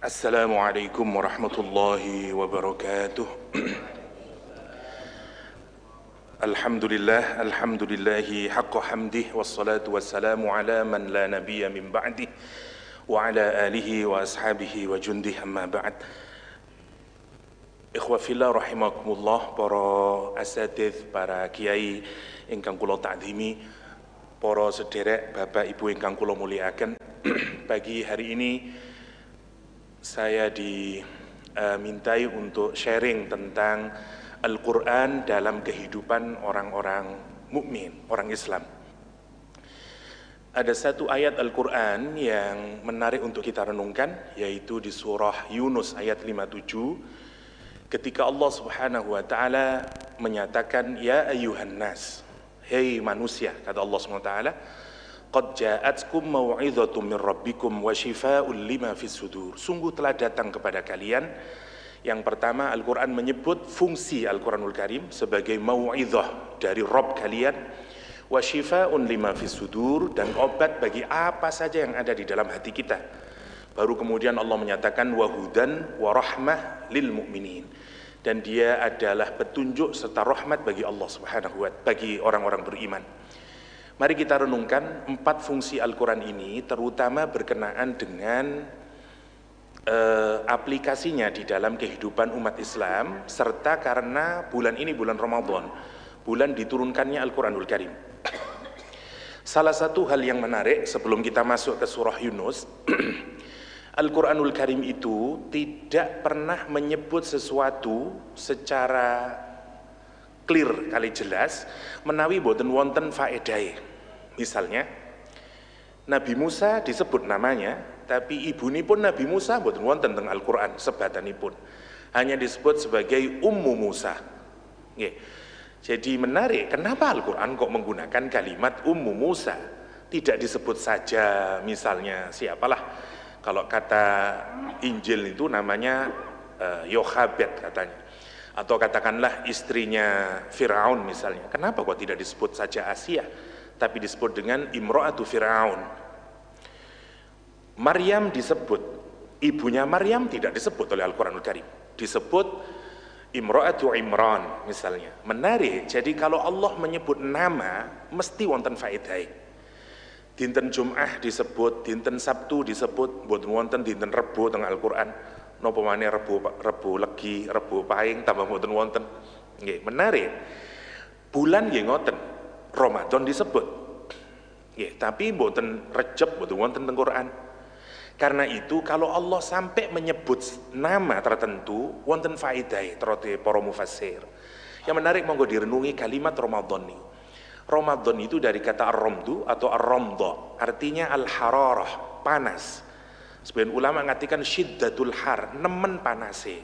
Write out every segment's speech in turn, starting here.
Assalamualaikum warahmatullahi wabarakatuh. Alhamdulillahi haqqa hamdih wassalatu wassalamu ala man la nabiyya min ba'dih wa ala alihi wa ashabihi wa jundih amma ba'd. Ikhwa fillah rahimakumullah, para asatidz, para kiai ingkang kula ta'zimi, para sederek bapak ibu ingkang kula mulyakaken. Pagi hari ini saya dimintai untuk sharing tentang Al-Quran dalam kehidupan orang-orang mukmin, orang Islam. Ada satu ayat Al-Quran yang menarik untuk kita renungkan, yaitu di surah Yunus ayat 57, ketika Allah subhanahu wa ta'ala menyatakan, Ya ayyuhan nas, hei manusia, kata Allah subhanahu wa ta'ala, Qad ja'atkum mau'idhatum min rabbikum wa shifaa'un lima fis sudur. Sungguh telah datang kepada kalian. Yang pertama, Al-Quran menyebut fungsi Al-Quranul Karim sebagai mau'idhah dari Rabb kalian, wa shifaa'un lima fis sudur, dan obat bagi apa saja yang ada di dalam hati kita. Baru kemudian Allah menyatakan wa hudan wa rahmah lil mu'minin, dan dia adalah petunjuk serta rahmat bagi Allah Subhanahu wa ta'ala, bagi orang-orang beriman. Mari kita renungkan 4 fungsi Al-Quran ini, terutama berkenaan dengan aplikasinya di dalam kehidupan umat Islam, serta karena bulan ini bulan Ramadan, bulan diturunkannya Al-Quranul Karim. Salah satu hal yang menarik sebelum kita masuk ke surah Yunus, Al-Quranul Karim itu tidak pernah menyebut sesuatu secara clear kali jelas menawi boten wonten faedahe. Misalnya Nabi Musa disebut namanya, tapi ibunipun Nabi Musa boten wonten teng Al-Qur'an sebatanipun, hanya disebut sebagai Ummu Musa. Nggih. Jadi menarik, kenapa Al-Qur'an kok menggunakan kalimat Ummu Musa? Tidak disebut saja misalnya siapalah, kalau kata Injil itu namanya Yohabet katanya, atau katakanlah istrinya Fir'aun misalnya. Kenapa kok tidak disebut saja Asia, tapi disebut dengan Imro'atu Fir'aun? Maryam disebut, ibunya Maryam tidak disebut oleh Al-Quranul Karim, disebut Imro'atu Imran misalnya. Menarik, jadi kalau Allah menyebut nama mesti wonten faedahé. Dinten Jum'ah disebut, dinten Sabtu disebut, boten wonten dinten Rebo teng Al-Quran. Napa maneh Rebo Legi, Rebo Pahing, tambah mboten wonten. Nggih, menarik. Bulan nggih ngoten, Ramadan disebut. Nggih, tapi mboten Rejab, mboten wonten teng Quran. Karena itu kalau Allah sampai menyebut nama tertentu, wonten faedahe terute para mufassir. Yang menarik monggo direnungi kalimat Ramadan niku. Ramadan itu dari kata ar-ramdu atau ar-ramdha, artinya al-hararah, panas. Sebagian ulama mengatakan syiddatul har, nemen panase.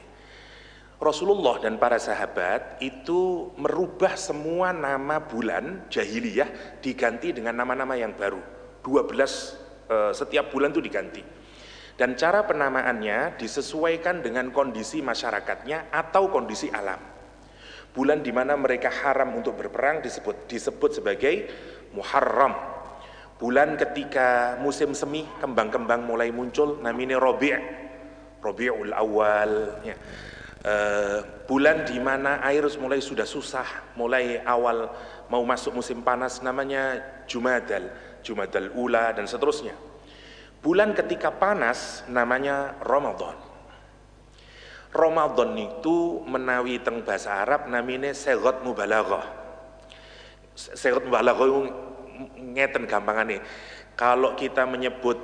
Rasulullah dan para sahabat itu merubah semua nama bulan jahiliyah diganti dengan nama-nama yang baru. 12 setiap bulan itu diganti. Dan cara penamaannya disesuaikan dengan kondisi masyarakatnya atau kondisi alam. Bulan di mana mereka haram untuk berperang disebut sebagai Muharram. Bulan ketika musim semi, kembang-kembang mulai muncul, namanya Rabi'ul Awal ya. Bulan di mana air mulai sudah susah, mulai awal mau masuk musim panas, namanya Jumadal Ula, dan seterusnya. Bulan ketika panas namanya Ramadan. Ramadan itu menawi teng bahasa Arab namanya Sighat Mubalaghah. Sighat Mubalaghah ngeten gampangane. Kalau kita menyebut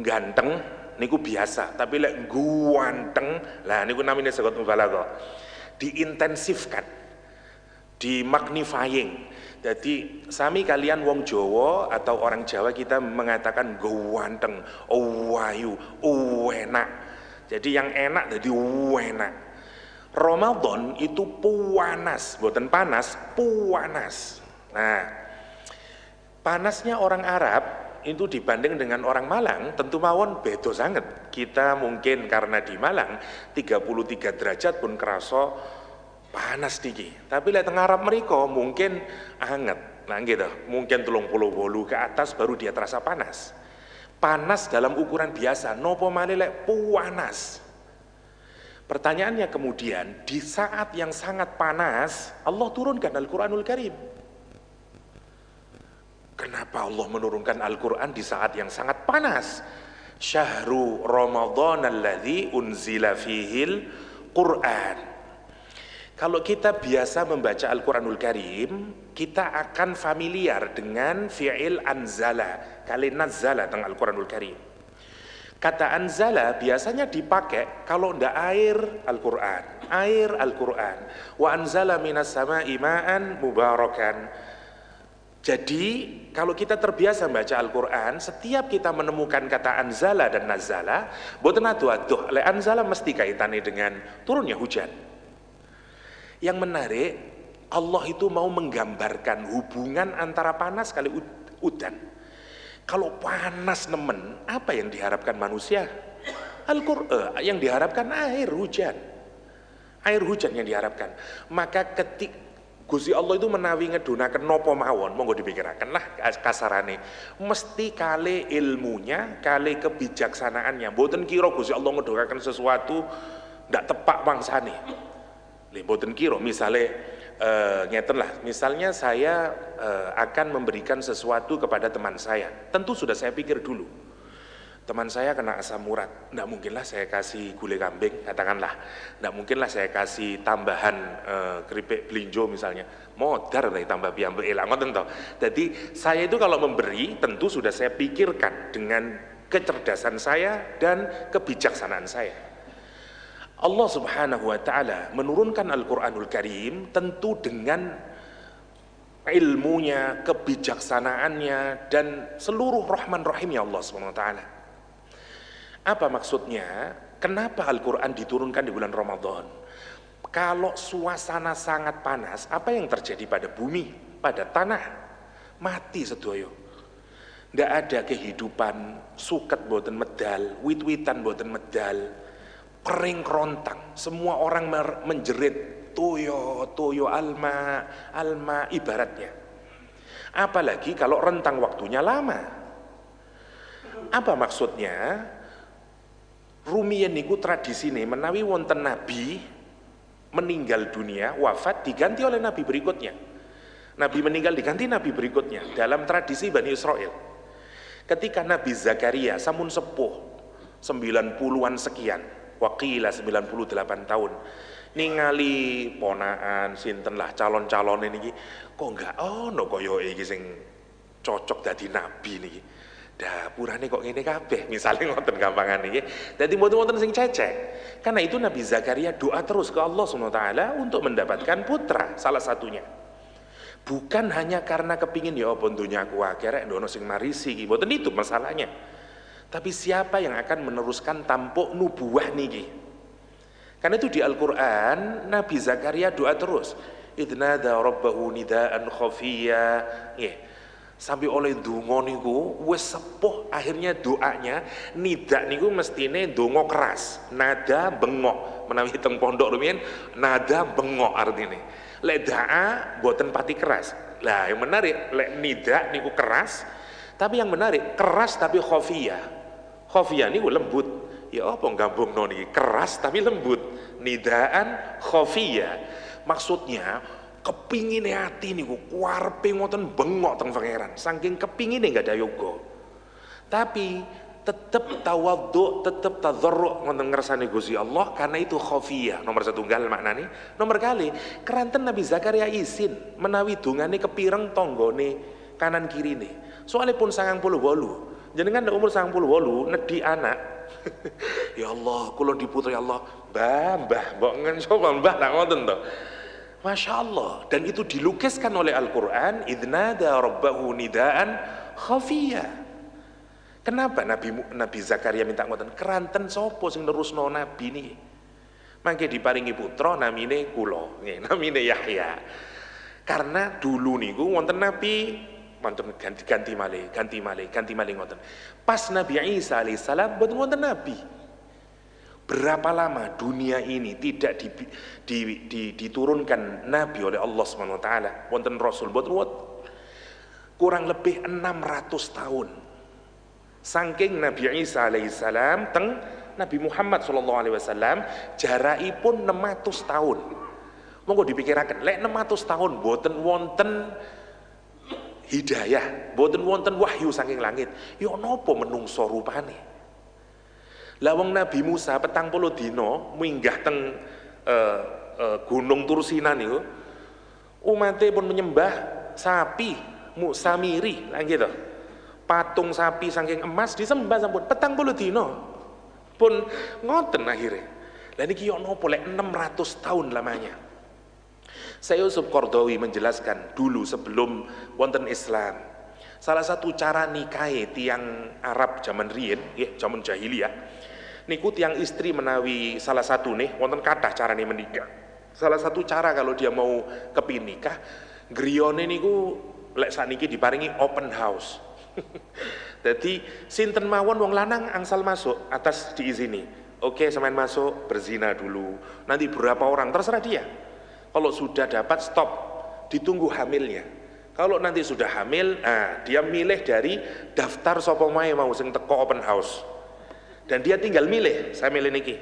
ganteng niku biasa, tapi lek guanteng lah niku namanya sighat mubalaghah. Diintensifkan, di magnifying. Jadi sami kalian wong Jawa atau orang Jawa kita mengatakan guanteng, wayu, enak. Jadi yang enak jadi enak. Ramadan itu puanas, bukan panas, puanas. Nah, panasnya orang Arab itu dibanding dengan orang Malang tentu mawon beda sangat. Kita mungkin karena di Malang 33 derajat pun kerasa panas niki. Tapi lihat teng Arab mereka mungkin anget. Nah gitu, mungkin 38 ke atas baru dia terasa panas. Panas dalam ukuran biasa, nopo malih lek panas. Pertanyaannya kemudian, di saat yang sangat panas, Allah turunkan Al-Quranul Karim. Kenapa Allah menurunkan Al-Quran di saat yang sangat panas? Syahru Ramadan alladzi unzila fihil Quran. Kalau kita biasa membaca Al-Quranul Karim, kita akan familiar dengan fi'il anzala, kali nazzala tentang Al-Quranul Karim. Kata anzala biasanya dipakai kalau ndak air Al-Quran. Air Al-Quran. Wa anzala minas sama'i ma'an mubarakan. Jadi kalau kita terbiasa membaca Al-Quran, setiap kita menemukan kata anzala dan nazala, boten aduh-aduh, le anzala mesti kaitannya dengan turunnya hujan. Yang menarik, Allah itu mau menggambarkan hubungan antara panas kali udan. Kalau panas nemen, apa yang diharapkan manusia? Al-Quran, yang diharapkan air hujan. Air hujan yang diharapkan. Maka ketika Gusti Allah itu menawi ngedunaken nopo mawon, monggo dipikiraken lah kasarane. Mesti kali ilmunya, kali kebijaksanaannya. Mboten kira Gusti Allah ngedunaken sesuatu ndak tepak mangsane. Lha mboten kira misale ngeten lah, misalnya saya akan memberikan sesuatu kepada teman saya. Tentu sudah saya pikir dulu. Teman saya kena asam urat, nggak mungkinlah saya kasih gulai kambing, katakanlah, nggak mungkinlah saya kasih tambahan keripik belinjo misalnya, modar lah tambah piambek elang, tentu. Jadi saya itu kalau memberi, tentu sudah saya pikirkan dengan kecerdasan saya dan kebijaksanaan saya. Allah Subhanahu wa Ta'ala menurunkan Al-Quranul Karim tentu dengan ilmunya, kebijaksanaannya, dan seluruh rahman rahimnya Allah Subhanahu wa Ta'ala. Apa maksudnya? Kenapa Al-Quran diturunkan di bulan Ramadan? Kalau suasana sangat panas, apa yang terjadi pada bumi, pada tanah? Mati sedoyo. Tidak ada kehidupan, suket boten medal, wit-witan boten medal, kering kerontang. Semua orang menjerit, toyo alma, ibaratnya. Apalagi kalau rentang waktunya lama. Apa maksudnya? Rumiyin niku tradisine menawi wonten nabi meninggal dunia, wafat diganti oleh nabi berikutnya. Nabi meninggal diganti nabi berikutnya dalam tradisi Bani Israel. Ketika Nabi Zakaria sampun sepuh 90-an sekian, waqila 98 tahun, ningali ponaan sinten lah calon-calon ini kok enggak ono koyo iki sing cocok dadi nabi niki. Dapurane kok ngene kabeh, misalnya ngoten gampangan iki. Dadi mboten-mboten sing cecek. Karena itu Nabi Zakaria doa terus ke Allah Subhanahu wa Ta'ala untuk mendapatkan putra, salah satunya. Bukan hanya karena kepingin ya apa dunya aku akeh rek ndono sing marisi iki, mboten itu masalahnya. Tapi siapa yang akan meneruskan tampuk nubuwah niki? Karena itu di Al-Qur'an Nabi Zakaria doa terus. Idnada rabbahu nidaan khafiyya. Sampai oleh donga niku wis sepuh, akhirnya doanya nidak niku mestine donga keras, nada bengok. Menawi teng pondok rumiyin nada bengok artine. Lek daa boten pati keras. Lah yang menarik lek nidak niku keras, tapi yang menarik keras tapi khafiyah. Khafiyah niku lembut. Ya apa gabungno niki keras tapi lembut. Nidaan khafiyah. Maksudnya kepingine hati niku kuarepe ngoten bengok teng pangeran, saking kepingine enggak ada yoga. Tapi tetap tawadhu, tetap tadzarru ngoten ngersane Gusti Allah, karena itu khafiyah. Nomor setunggal maknane. Nomor kali keranten Nabi Zakaria izin menawi dungane kepireng tanggane kanan kirine. Soale pun 98. Jenengan umur 98 nedhi anak. Ya Allah, kula diputri Allah, mbah mbok ngencoba mbah tak ngoten to. Masya Allah, dan itu dilukiskan oleh Al-Quran, idnada rabbahu nidaan khafiyah. Kenapa Nabi Zakaria minta ngoten? Keranten sopo sing nerusno nabi niki. Mangke diparingi putra namine kula, namine Yahya. Karena dulu niku wonten nabi wonten ganti malih ngoten. Pas Nabi Isa alaihissalam boten wonten nabi. Berapa lama dunia ini tidak diturunkan nabi oleh Allah Subhanahu wa Ta'ala, wonten rasul boten kurang lebih 600 tahun. Saking Nabi Isa alaihissalam teng Nabi Muhammad sallallahu alaihi wasallam jarakipun 600 tahun. Monggo dipikiraken, lek 600 tahun boten wonten hidayah, boten wonten wahyu saking langit, ya napa menungso rupane? Lah wong Nabi Musa 40 dina minggah teng Gunung Tursina niku, umate pun menyembah sapi, Samiri, lah gitu. Patung sapi saking emas disembah sampun 40 dina. Pun ngoten akhirnya. Lah niki yo napa lek 600 tahun lamanya. Saya Yusuf Qardawi menjelaskan dulu sebelum wonten Islam. Salah satu cara nikahe tiang Arab zaman riyin, nggih, zaman jahiliyah. Niku tiang istri menawi salah satu nih wonten kathah carane menikah. Salah satu cara kalau dia mau kepingin nikah, griyane niku lek sakniki diparingi open house. Jadi sinten mawon wong lanang angsal masuk atas diizini. Oke, sampean masuk berzina dulu. Nanti berapa orang terserah dia. Kalau sudah dapat stop, ditunggu hamilnya. Kalau nanti sudah hamil, dia milih dari daftar sapa mae mau sing teko open house. Dan dia tinggal milih, saya milih niki.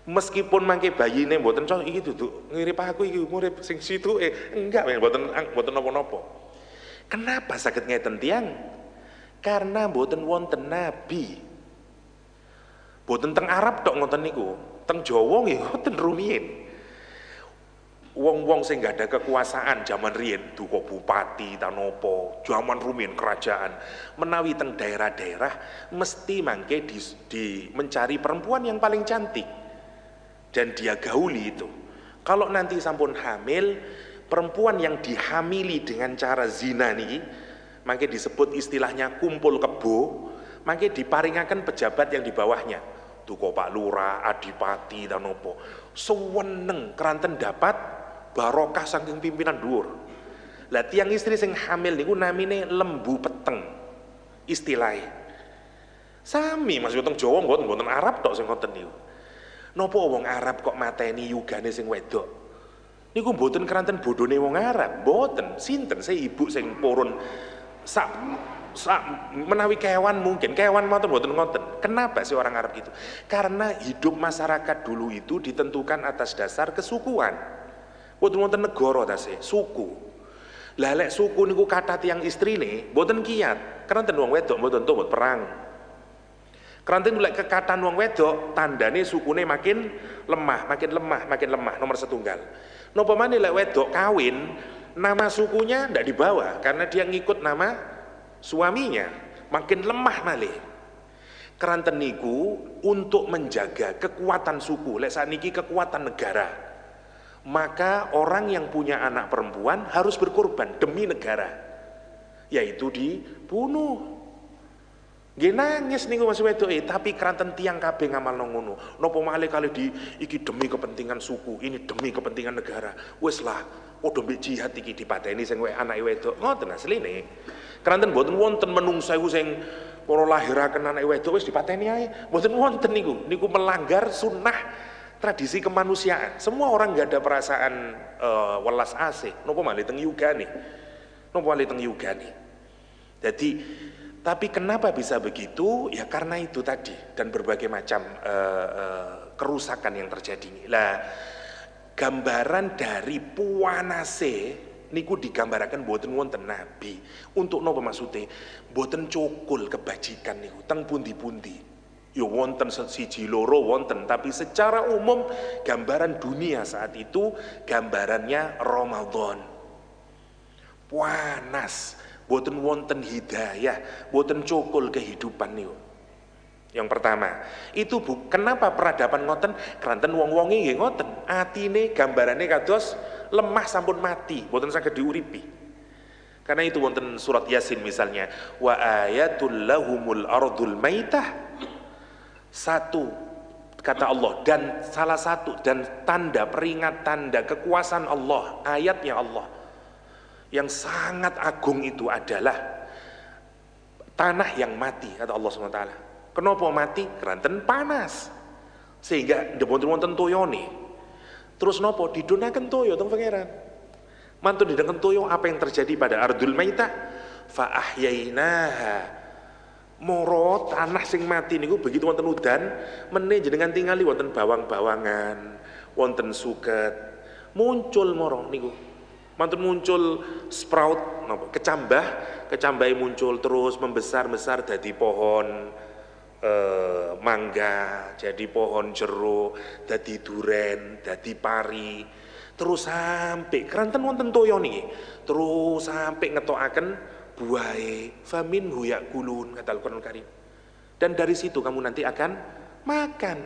Meskipun mangke bayine mboten cocok iki duduk ngirip aku iki murid sing situ enggak mboten napa-napa. Kenapa saged ngeten tiyang? Karena mboten wonten nabi. Mboten teng Arab tok ngoten niku, teng Jawa nggih ngoten rumiyin. Wong-wong sing gak ada kekuasaan zaman riyen, duka bupati tanopo, zaman rumiyin kerajaan, menawi teng daerah-daerah mesti mangke di mencari perempuan yang paling cantik dan dia gauli itu. Kalau nanti sampun hamil, perempuan yang dihamili dengan cara zina niki mangke disebut istilahnya kumpul kebo, mangke diparingaken pejabat yang di bawahnya. Duka Pak Lurah, Adipati tanopo. Suweneng keranten dapat barokah saking pimpinan dhuwur. Lah tiang istri sing hamil niku namine lembu peteng istilahnya. Sami Mas teng Jawa mboten Arab tok sing ngoten niku. Napa wong Arab kok mateni yugane sing wedok? Niku mboten keranten bodhone wong Arab, mboten. Sinten saya ibu sing purun sak menawi kewan mungkin, kewan mboten ngoten. Kenapa sih orang Arab gitu? Karena hidup masyarakat dulu itu ditentukan atas dasar kesukuan. Mboten negara ta sih, suku. Lah lek suku niku kathah tiyang istrine mboten kiyat. Keranten wong wedok mboten tuwet perang. Keranten lek kekatan wong wedok tandane sukune makin lemah nomor setunggal. Napa maneh lek wedok kawin, nama sukunya ndak dibawa karena dia ngikut nama suaminya, makin lemah malih. Keranten niku untuk menjaga kekuatan suku, lek sakniki kekuatan negara. Maka orang yang punya anak perempuan harus berkorban demi negara, yaitu dibunuh. Nggih nangis niku Mas wedoke, tapi keranten tiang kabeh ngamalno ngono. Napa malih kali iki demi kepentingan suku, ini demi kepentingan negara. Wis lah, padha mbek jihad iki dipateni sing anake wedok. Ngoten asline. Keranten mboten wonten menungsa iku sing para lahiraken anake wedok wis dipateni ae. Mboten wonten niku. Niku melanggar sunnah tradisi kemanusiaan. Semua orang nggak ada perasaan welas asih. Napa malih teng yugane. Napa malih teng yugane. Jadi tapi kenapa bisa begitu? Ya karena itu tadi dan berbagai macam kerusakan yang terjadi. Lah gambaran dari puanase niku digambaraken boten wonten nabi. Untuk napa maksude? Boten cukul kebajikan niku teng pundi-pundi. Ya wonten siji loro wonten, tapi secara umum gambaran dunia saat itu gambarannya Ramadan. Panas, boten wonten hidayah, boten cukul kehidupan niku. Yang pertama, itu kenapa peradaban ngoten? Keranten wong-wonge nggih ngoten. Atine gambarane kados lemah sampun mati, boten saged diuripi. Karena itu wonten surat Yasin misalnya, wa ayatul lahumul ardul maitah. Satu kata Allah dan salah satu dan tanda peringat tanda kekuasaan Allah, ayatnya Allah yang sangat agung itu adalah tanah yang mati kata Allah SWT. Kenapa mati? Keranten panas sehingga wonten toyone. Terus nopo didonaken toyo teng pangeran. Mantun didonaken toyo, apa yang terjadi pada ardul maitah? Fa ahyainaha Moro tanah sing mati niku begitu wonten udan, meneh jenengan tingali wonten bawang-bawangan, wonten suket, muncul moro niku. Mantun muncul sprout napa kecambahe muncul terus membesar-besar dadi pohon mangga, jadi pohon jeruk, dadi duren, dadi pari. Terus sampai keranten wonten toya niki. Terus sampai ngetokaken buahe faminhu yakulun kata Al-Qur'an Karim. Dan dari situ kamu nanti akan makan.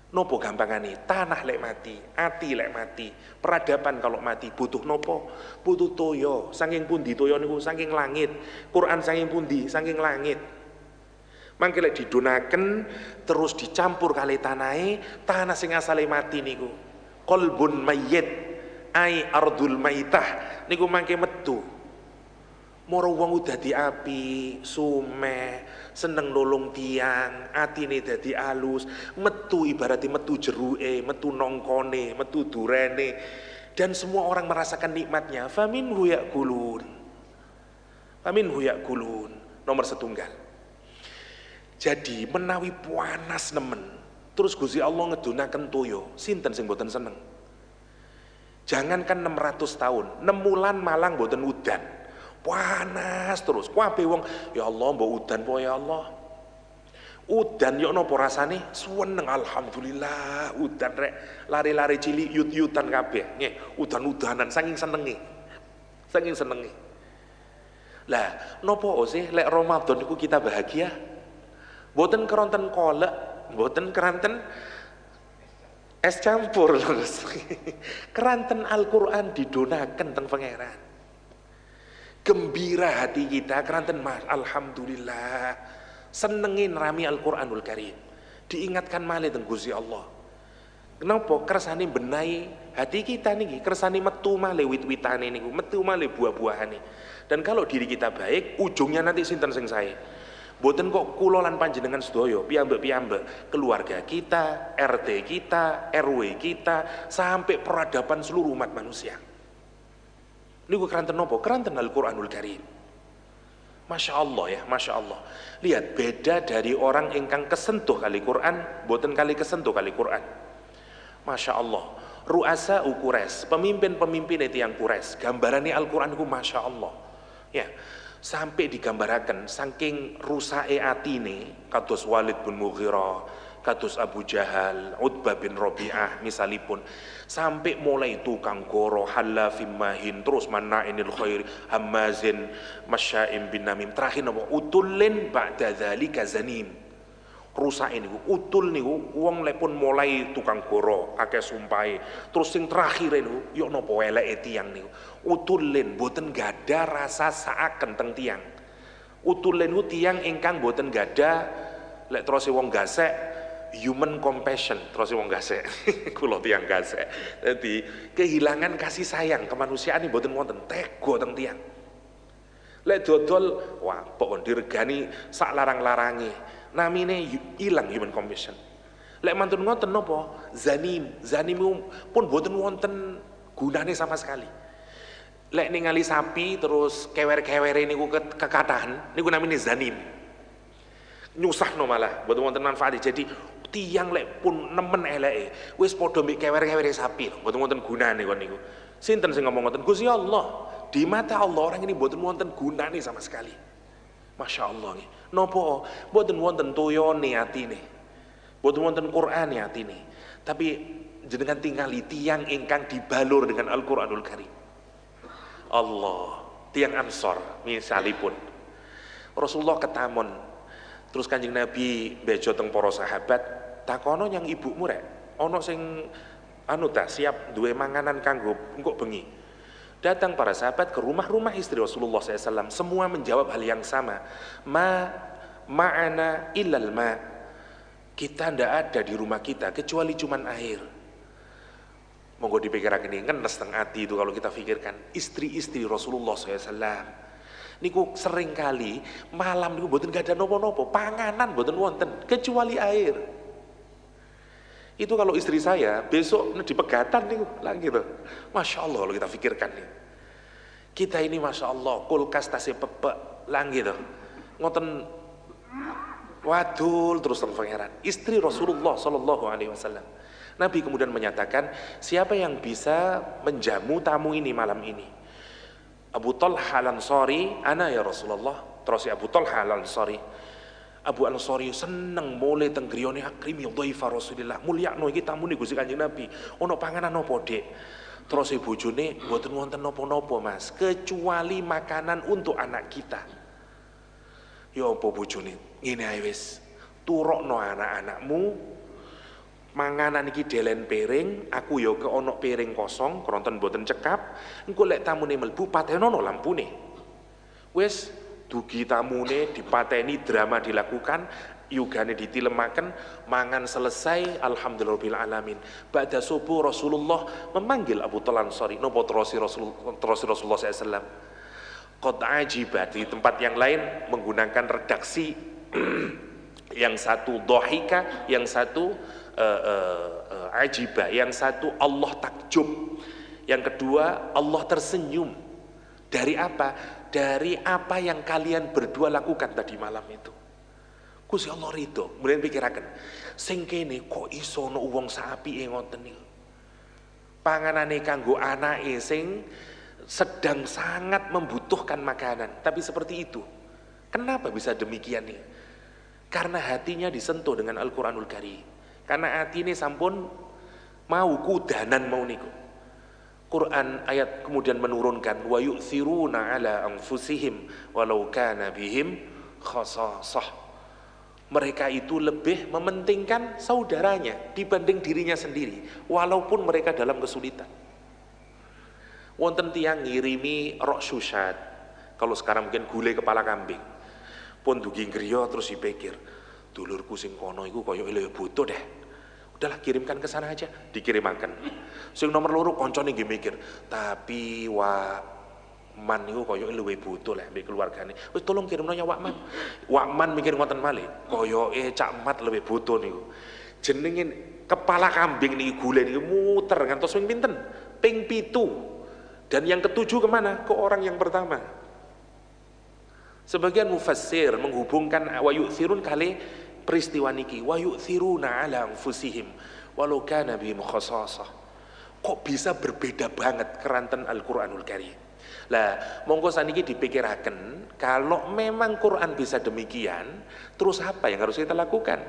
Nopo gampangane? Tanah lek mati, ati lek mati, peradaban kalau mati butuh nopo? Butuh toyo. Saking pundi toyo niku? Saking langit. Quran saking pundi? Saking langit. Mangke lek didonaken terus dicampur kali tanah sing asale mati niku. Qalbun mayyit ai ardul maitah niku mangke metu. Moro wong dadi api, sumeh, seneng nolong tiang, atine dadi alus, metu ibaratnya metu jeruke, metu nongkone, metu durene, dan semua orang merasakan nikmatnya. Faminhu yakulun. Faminhu yakulun. Nomor setunggal. Jadi menawi panas nemen, terus Gusti Allah ngedonaken toyo, sinten sing boten seneng? Jangankan 600 tahun, 6 wulan malang boten udan. Panas terus, kabeh wong ya Allah mbok udan po ya Allah. Udan yo napa rasane? Suweneng alhamdulillah udan rek lari-lari cilik yut-yutan kabeh. Nggih, udan-udanan saking senenge. Saking senenge. Lah, napa sih lek Ramadan niku kita bahagia? Mboten keronten kolek, mboten keranten es campur terus. Keranten Al-Qur'an didonaken teng pangeran. Gembira hati kita keranten mas alhamdulillah senengin rami Al-Qur'anul Karim diingatkan malih teng Gusti Allah. Kenapa kersane benahi hati kita niki, kersane metu malih wit-witane niku, metu malih buah-buahane. Dan kalau diri kita baik, ujungnya nanti sinten sing sae. Mboten kok kula lan panjenengan sedaya piyambak-piyambak, keluarga kita, RT kita, RW kita, sampai peradaban seluruh umat manusia. Niku keranten nopo? Keranten Al-Qur'anul Karim. Masya Allah ya, Masya Allah. Lihat, beda dari orang ingkang kesentuh kali Quran, boten kali kesentuh kali Quran. Masya Allah. Ru'asa Quraisy, pemimpin-pemimpin itu yang Quraisy, gambarannya Al-Quran itu Masya Allah. Ya, sampai digambarakan saking rusake atine kados Walid bin Mughirah, kados Abu Jahal, Utbah bin Rabi'ah misalipun, sampai mulai tukang goro, halafim mahin, terus manna'inil khair, hammazin, masya'im bin namim, terakhir apa? Utullin ba'da dzalika zanim. Rusak ini, utul niku wong lepun mulai tukang goro, akeh sumpahe. Terus sing terakhir niku, yo napa eleke tiyang niku. Utulin boten gada rasa saaken teng tiyang. Utulin niku tiyang ingkang boten gada lek terus wong gasek human compassion, terus wong gasek. Kula tiyang gasek. Dadi kehilangan kasih sayang kemanusiaan ini boten wonten, tego teng tiyang. Lek dodol, wah pokon diregani sak larang-larange. Namine ilang human compassion. Lek mantun ngoten napa? Zanim pun boten wonten gunane sama sekali. Lek ningali sapi terus kewer-kewere niku kekatahan, niku namine zanim. Nyusahno malah, boten wonten manfaate. Jadi tiyang lek pun nemen eleke, wis padha mbek kewer-kewere sapi, boten wonten gunane kon niku. Sinten sing ngomong ngoten? Gusti Allah. Di mata Allah orang ini boten wonten gunane sama sekali. Masya Allah nih. Nopo boten wonten toyone atine, boten wonten Qur'ane atine, tapi jenengan tingali tiang ingkang dibalur dengan Al-Qur'anul Karim. Allah, tiang Ansor misalipun Rasulullah ketamon, terus Kanjeng Nabi bejo teng para sahabat, takono yang ibumu rek, ono sing anu ta siap duwe manganan kanggo engko bengi. Datang para sahabat ke rumah-rumah istri Rasulullah SAW, semua menjawab hal yang sama. Ma'ana illal ma. Kita ndak ada di rumah kita kecuali cuman air. Monggo dipikiraken ini ngenes teng ati itu kalau kita pikirkan istri-istri Rasulullah SAW. Niku sering kali malam niku mboten gada nopo-nopo, panganan mboten wonten kecuali air. Itu kalau istri saya besok di pegatan nih lah gitu. Masya Allah kalau kita pikirkan nih. Kita ini Masya Allah kulkas tasnya pepek lah gitu. ngoten wadul terus teng pangeran, istri Rasulullah sallallahu alaihi wasallam. Nabi kemudian menyatakan, siapa yang bisa menjamu tamu ini malam ini? Abu Talha Al-Ansari, ana ya Rasulullah. Terus Abu Talha Al-Ansari, Abu Al-Ansari seneng mulai teng griyane akrimi dhaifa Rasulillah, mulyakno iki tamune Gusti Kanjeng Nabi. Ono panganan apa, Dik? Terus bojone, mboten wonten napa-napa, Mas, kecuali makanan untuk anak kita. Ya apa bojone? Ngene ae wis, turokno anak-anakmu, manganan iki delen piring, aku ya ke ono piring kosong, kronten mboten cekap, engko lek tamune mlebu patenono lampune. Wis dugi tamune dipateni, drama dilakukan, yugane ditilemaken, mangan selesai, alhamdulillahirabbil alamin. Ba'da subuh Rasulullah memanggil Abu Talha Al-Ansari, napa terus Rasulullah SAW. Qad ajibat, di tempat yang lain menggunakan redaksi yang satu dhahika, yang satu ajibah, yang satu Allah takjub, yang kedua Allah tersenyum. Dari apa? Dari apa yang kalian berdua lakukan tadi malam itu. Gusti Allah ridho. Kemudian pikiraken, sing kene kok iso ono wong saapike ngoten niku. Panganane kanggo anake sing sedang sangat membutuhkan makanan, tapi seperti itu. Kenapa bisa demikian nih? Karena hatinya disentuh dengan Al-Quranul Karim. Karena hati ini sampun mau kudanan mau niku. Quran ayat kemudian menurunkan wa yu'thiruna ala anfusihim walau kana bihim khasasah. Mereka itu lebih mementingkan saudaranya dibanding dirinya sendiri, walaupun mereka dalam kesulitan. Wonten tiyang ngirimi rok syusat, kalau sekarang mungkin gulai kepala kambing. Pun dugi griya terus dipikir, dulurku sing kono iku koyo lho butuh deh. Udahlah kirimkan ke sana aja, dikirimaken. Sing nomor loro koncone nggih mikir, tapi Wakman niku koyo luwe butuh lah mbek keluargane. Wis tolong kirimno ya Wakman. Wakman mikir ngoten malih, koyoke Cak Mat luwe butuh niku. Jenenge kepala kambing niki gulai niku muter ngantos ping pinten? Ping 7. Dan yang ketujuh kemana? Ke orang yang pertama. Sebagian mufassir menghubungkan wa yu'thirun kali peristiwa niki, wa yu'thiruna ala anfusihim walau kana bihim khasasah. Kok bisa berbeda banget keranten Al-Qur'anul Karim. Lah, monggo saniki dipikiraken, kalau memang Quran bisa demikian, terus apa yang harus kita lakukan?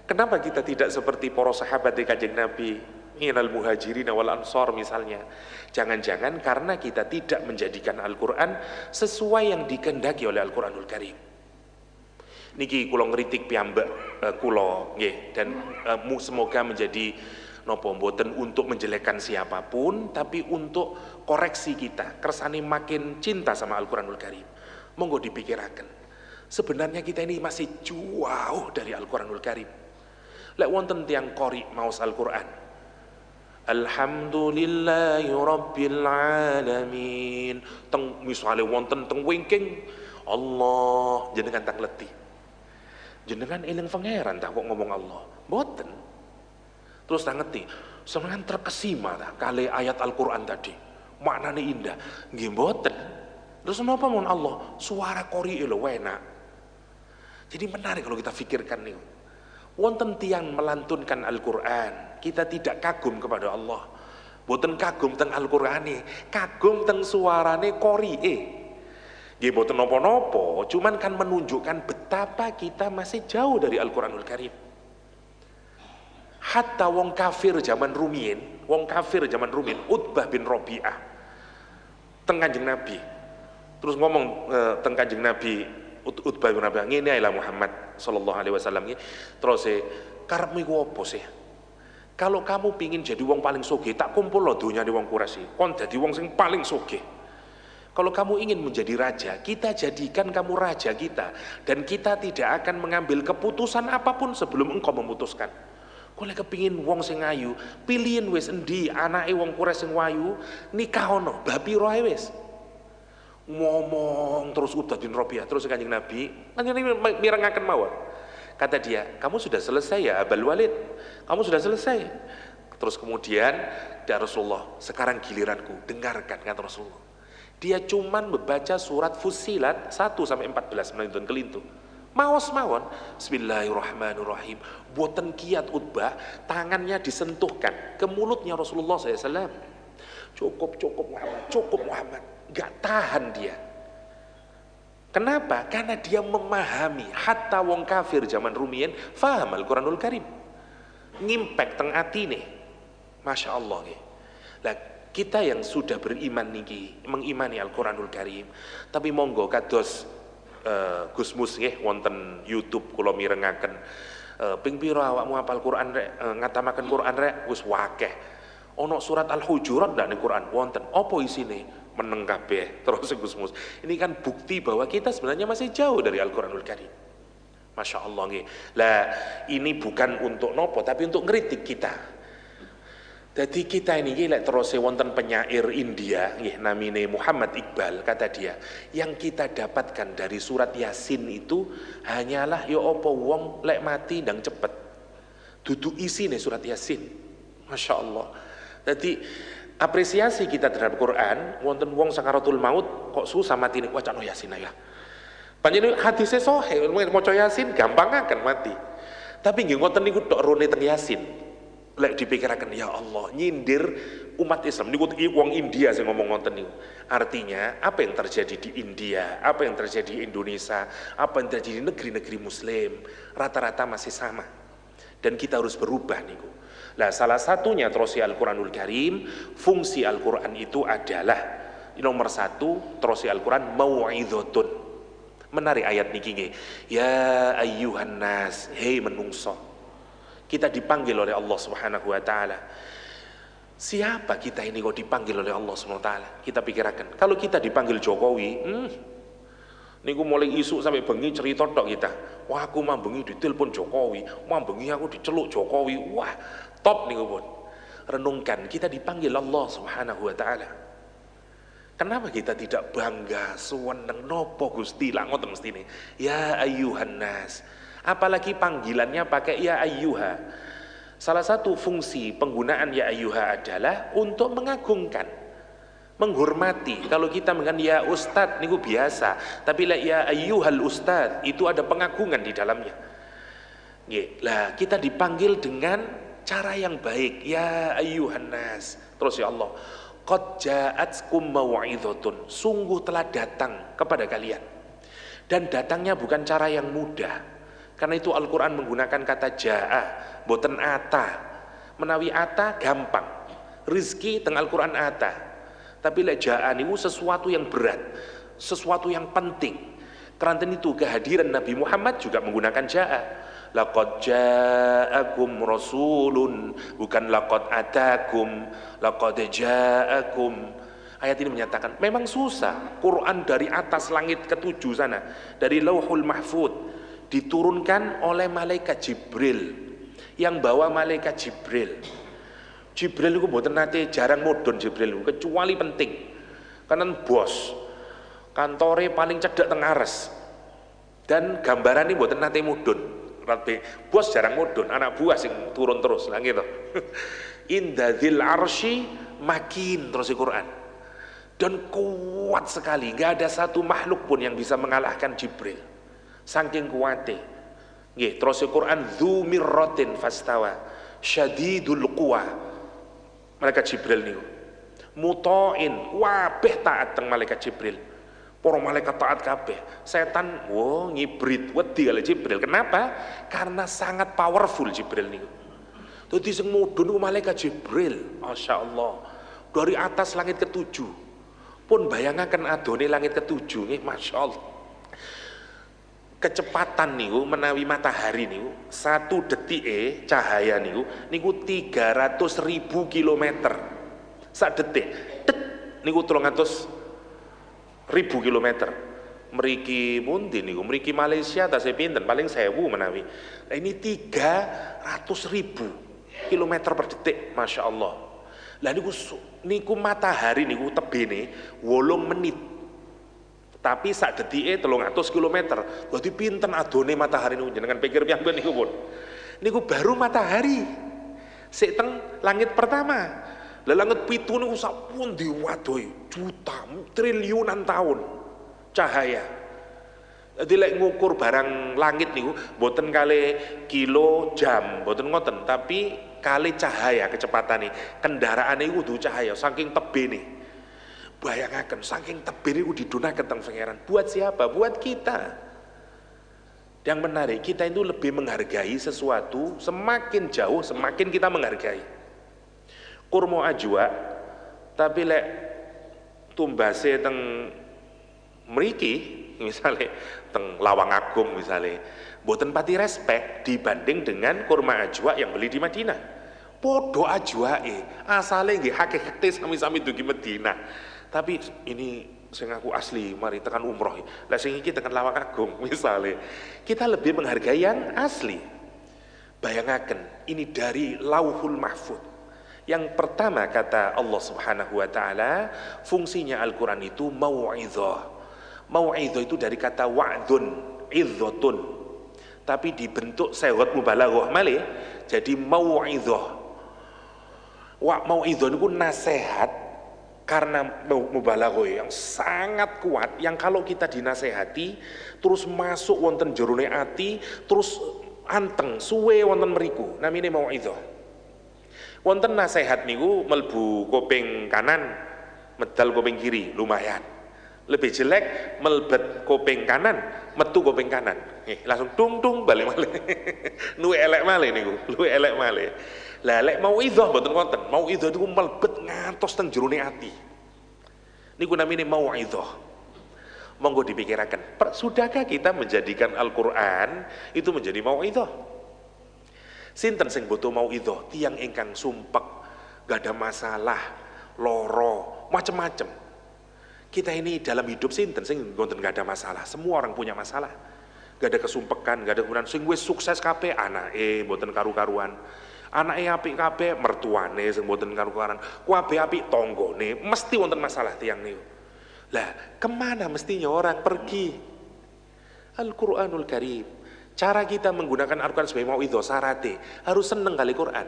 Kenapa kita tidak seperti para sahabat di Kanjeng Nabi, minal muhajirin wal ansor misalnya? Jangan-jangan karena kita tidak menjadikan Al-Quran sesuai yang dikehendaki oleh Al-Quranul Karim. Niki kula ngritik piyambak kula nggih, dan semoga menjadi napa mboten untuk menjelekkan siapapun, tapi untuk koreksi kita kersane makin cinta sama Al-Quranul Karim. Monggo dipikiraken, sebenarnya kita ini masih jauh dari Al-Quranul Karim. Lek wonten tiyang qori maos Al-Quran, alhamdulillahi rabbil alamin, teng misale wonten teng wingking Allah, jenengan tak letih, jenengan eling pangeran tak kok ngomong Allah mboten. Terus tak ngerti senengan terkesima tak kali ayat Al-Quran tadi maknane indah nggih mboten. Terus napa mon Allah suara qori lho enak. Jadi menarik kalau kita pikirkan nih, wonten tiyang melantunkan Al-Quran, kita tidak kagum kepada Allah, boten kagum teng Al-Qur'ane, kagum teng suarane qori'e. Nggih boten napa-napa, cuman kan menunjukkan betapa kita masih jauh dari Al-Qur'anul Karim. Hatta wong kafir zaman rumiyin, Utbah bin Rabi'ah teng Kanjeng Nabi. Terus ngomong teng Kanjeng Nabi, Utbah bin Rabi'ah, ngene ae lah Muhammad sallallahu alaihi wasallam iki, terus karepmu iku apa sih? Kalau kamu pingin jadi wong paling sugih, tak kumpul lo dunyane wong Quraisy, kon dadi wong sing paling sugih. Kalau kamu ingin menjadi raja, kita jadikan kamu raja kita, dan kita tidak akan mengambil keputusan apapun sebelum engkau memutuskan. Kalau kepingin wong sing ayu, pilihin wis endi anake wong Quraisy sing wayu, nikah ono, babi roe wis. Ngomong terus Utbah bin Rabi'ah, terus Kanjeng Nabi mirengaken mawon. Kata dia, kamu sudah selesai ya Abul Walid, kamu sudah selesai. Terus kemudian ya Rasulullah, sekarang giliranku, dengarkan kata Rasulullah. Dia cuman membaca surat Fussilat 1-14 menuntun kelintu. Maos mawon, Bismillahirrahmanirrahim. Boten kiat Utbah, tangannya disentuhkan ke mulutnya Rasulullah SAW. Cukup Muhammad, cukup Muhammad. Gak tahan dia. Kenapa? Karena dia memahami. Hatta wong kafir zaman rumiyin faham Al-Quranul Karim. Ngimpek teng atine. Masya Allah. Lah, kita yang sudah beriman niki, mengimani Al-Quranul Karim, tapi monggo kados Gus Mus nggih wonten YouTube kula mirengaken ping pira awakmu hafal Quran rek, ngatamaken Quran rek, wis wakeh. Ono surat Al-Hujurat ndak ning Quran wonten. Apa isine? Meneng kabeh. Terus Gus Mus. Ini kan bukti bahwa kita sebenarnya masih jauh dari Al-Quranul Karim. Masya Allah nggih. Lah ini bukan untuk nopo tapi untuk ngeritik kita. Jadi kita ini lek terus wonten penyair India nggih namine Muhammad Iqbal, kata dia, yang kita dapatkan dari surat Yasin itu hanyalah ya apa wong lek mati ndang cepet. Dudu isine surat Yasin. Masya Allah. Jadi apresiasi kita terhadap Quran, wonten wong sakaratul maut kok susah mati nih wacana Yasin ya. Panjenengan hadisnya sahih, maca Yasin gampang akan mati. Tapi nggih ngoten niku tok rone teng Yasin. Lek dipikirakan ya Allah nyindir umat Islam niku wong India sing ngomong ngoten niku. Artinya apa yang terjadi di India, apa yang terjadi di Indonesia, apa yang terjadi di negeri-negeri muslim rata-rata masih sama. Dan kita harus berubah niku. Lah salah satunya terusi Al-Quranul Karim, fungsi Al-Quran itu adalah nomor satu terusi Al-Quran mau'idhatun. Menarik ayat niki nggih. Ya ayyuhan nas, hei menungso. Kita dipanggil oleh Allah Subhanahu wa taala. Siapa kita ini kok dipanggil oleh Allah Subhanahu wa taala? Kita pikirkan. Kalau kita dipanggil Jokowi, niku mulai isu sampai bengi cerita tok kita. Wah, aku mambengi ditelepon Jokowi, mambengi aku diceluk Jokowi. Wah, top niku pun. Renungkan, kita dipanggil Allah Subhanahu wa taala. Kenapa kita tidak bangga, suweneng nopo Gusti lah ngoten mestine. Ya ayyuhan nas. Apalagi panggilannya pakai ya ayyuha. Salah satu fungsi penggunaan ya ayyuha adalah untuk mengagungkan, menghormati. Kalau kita dengan ya ustad niku biasa, tapi ya ayyuhal ustad itu ada pengagungan di dalamnya. Nggih. Lah kita dipanggil dengan cara yang baik, ya ayyuhan nas. Terus ya Allah, qad ja'atkum mau'izatun. Sungguh telah datang kepada kalian. Dan datangnya bukan cara yang mudah. Karena itu Al-Quran menggunakan kata ja'a, boten ata. Menawi ata gampang. Rizki teng Al-Quran ata. Tapi lek ja'a niku sesuatu yang berat, sesuatu yang penting. Karena itu kehadiran Nabi Muhammad juga menggunakan ja'a. Laqad ja'akum rasulun, bukan laqad atakum, laqad ja'akum. Ayat ini menyatakan memang susah. Quran dari atas langit ketujuh sana, dari Lauhul Mahfud, diturunkan oleh malaikat Jibril, yang bawa malaikat Jibril. Jibril itu mboten nate jarang mudhun Jibril kecuali penting. Kanan bos, kantore paling cedek teng ares. Dan gambaran ini mboten nate mudhun. Bos jarang mudhun, anak buah sing turun terus lah gitu. Indadzil arsy makin terus Al-Quran. Dan kuat sekali, nggak ada satu makhluk pun yang bisa mengalahkan Jibril. Saking kuwate. Nggih, terus Al-Qur'an dzu mirratin fastawa, syadidul quwa. Malaikat Jibril niku. Muta'in, kabeh taat teng malaikat Jibril. Para malaikat taat kabeh. Setan ngibrit wedi kali Jibril. Kenapa? Karena sangat powerful Jibril niku. Dadi sing mudhun niku malaikat Jibril. Masyaallah. Dari atas langit ketujuh. Pun bayangaken adone langit ketujuh nggih, masyaallah. Kecepatan niku menawi matahari niku 1 detik cahaya niku 300.000 kilometer sak detik. Tek niku 300.000 kilometer. Mriki pundi niku? Mriki Malaysia tasih pinten? Paling 1000 menawi. Nah, ini 300.000 kilometer per detik, masya Allah. Lah niku matahari niku tebene 8 menit. Tapi sak detike 300 km. Berarti pinten adone matahari niku jenengan pikir piyambak niku pun. Niku baru matahari. Sik teng langit pertama. Langit pitu niku sapundi waduh juta triliunan tahun cahaya. Jadi lek ngukur barang langit niku mboten kali kilo jam, mboten ngoten, tapi kali cahaya kecepatane. Kendaraan niku kudu cahaya saking tebene. Bayangaken saking tebene niku didunaken teng pangeran. Buat siapa? Buat kita. Yang menarik, kita itu lebih menghargai sesuatu, semakin jauh semakin kita menghargai. Kurma ajwa, tapi lek tumbase teng mriki, misalnya teng Lawang Agung misalnya, mboten pati respect dibanding dengan kurma ajwa yang beli di Madinah. Podo ajwae, asale nggih hakikate sami-sami dugi Madinah. Tapi ini sing aku asli mari tekan umroh, lah sing iki tekan Lawang Agung misalnya, kita lebih menghargai yang asli. Bayangaken ini dari Lauhul Mahfud. Yang pertama kata Allah Subhanahu wa taala, fungsinya Al-Qur'an itu mau'izah. Mau'izah itu dari kata wa'dun, idzatun, tapi dibentuk segot mubalaghah malih jadi mau'izah. Mau'izah itu nasihat karena mubalaghah yang sangat kuat, yang kalau kita dinasehati terus masuk wonten jerone ati, terus anteng suwe wonten mriku, namine mau'izah. Wonten nasihat niku melbu kuping kanan, medal kuping kiri, lumayan. Lebih jelek melbet kuping kanan, metu kuping kanan. Langsung tung balik malih. Luwe elek malih niku, luwe elek malih. Lah lek mau'izah mboten wonten. Mau'izah niku melbet ngantos teng jerone ati. Niku namine mau'izah. Monggo dipikiraken, sudahkah kita menjadikan Al-Qur'an itu menjadi mau'izah? Sinten sing butuh mau'izah? Tiang ingkang sumpek, gak ada masalah, loro, macem-macem. Kita ini dalam hidup sinten sing mboten gak ada masalah. Semua orang punya masalah. Gak ada kesumpekan, gak ada kemudian sing wis sukses kabeh anake mboten karu-karuan. Anake apik kabeh, mertuane sing mboten karu-karuan. Kabeh apik tanggane, mesti wonten masalah tiang niku. Lah, kemana mestinya orang pergi? Al-Qur'anul Karim. Cara kita menggunakan Al-Quran sebagai mau'izah syaratnya harus seneng kali Quran.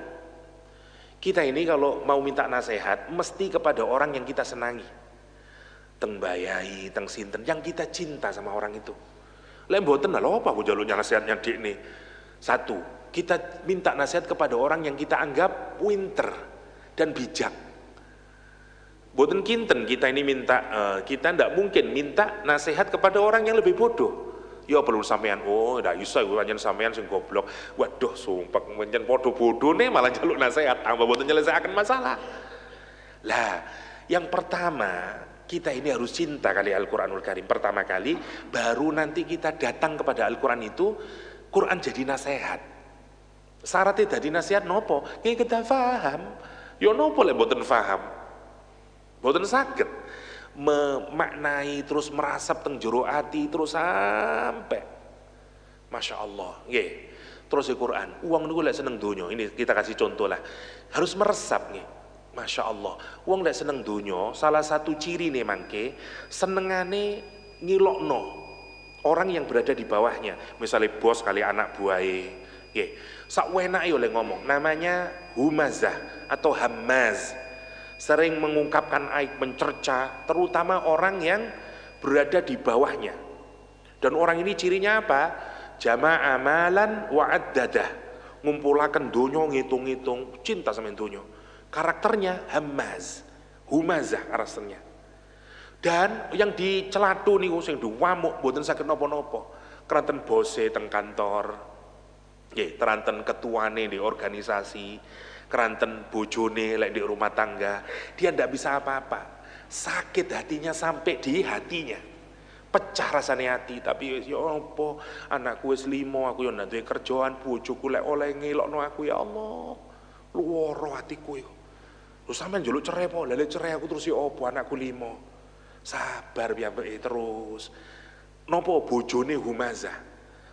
Kita ini kalau mau minta nasihat mesti kepada orang yang kita senangi. Teng bayai, teng sinten yang kita cinta sama orang itu. Lah mboten lho apa aku njaluk nasihatnya dik nih. Satu, kita minta nasihat kepada orang yang kita anggap pinter dan bijak. Mboten kinten kita ini minta, kita ndak mungkin minta nasihat kepada orang yang lebih bodoh. Ya perlu sampean, oh ndak iso pancen sampean sing goblok. Waduh sumpek pancen padha bodone malah njaluk nasihat, tambah mboten nyelesaikan masalah. Lah, yang pertama kita ini harus cinta kali Al-Qur'anul Karim pertama kali, baru nanti kita datang kepada Al-Qur'an itu, Quran jadi nasihat. Syaratnya jadi nasihat nopo? Nggih kita paham. Ya nopo lek mboten paham? Mboten saged memaknai terus merasap teng jero ati terus sampai Masya Allah nggih. Terus di Quran uang niku lek seneng donya, ini kita kasih contoh lah, harus meresap nggih. Masya Allah uang lek seneng donya salah satu ciri nih mangke senengane ngilokno orang yang berada di bawahnya, misalnya bos kali anak buahe nggih. Sak wenake oleh ngomong, namanya humazah atau hammaz, sering mengungkapkan aib, mencerca, terutama orang yang berada di bawahnya. Dan orang ini cirinya apa? Jama'a amalan wa'addadah, ngumpulaken donya ngitung-ngitung, cinta sama donya. Karakternya hammaz, humazah rasanya. Dan yang dicelatu niku sing diwamuk mboten saged napa-napa. Keranten bose teng kantor, nggih, keranten ketuane di organisasi, keranten bojone lek di rumah tangga, dia ndak bisa apa-apa. Sakit hatinya sampai di hatinya. Pecah rasane hati, tapi ya apa, anakku wis 5, aku yo ndak duwe kerjaan, bojoku lek oleh ngelokno aku ya Allah. Luworo atiku iku. Terus sampean njaluk cerai po, lha cerai aku terus ya apa, anakku 5. Sabar piyambake terus. Napa bojone humazah?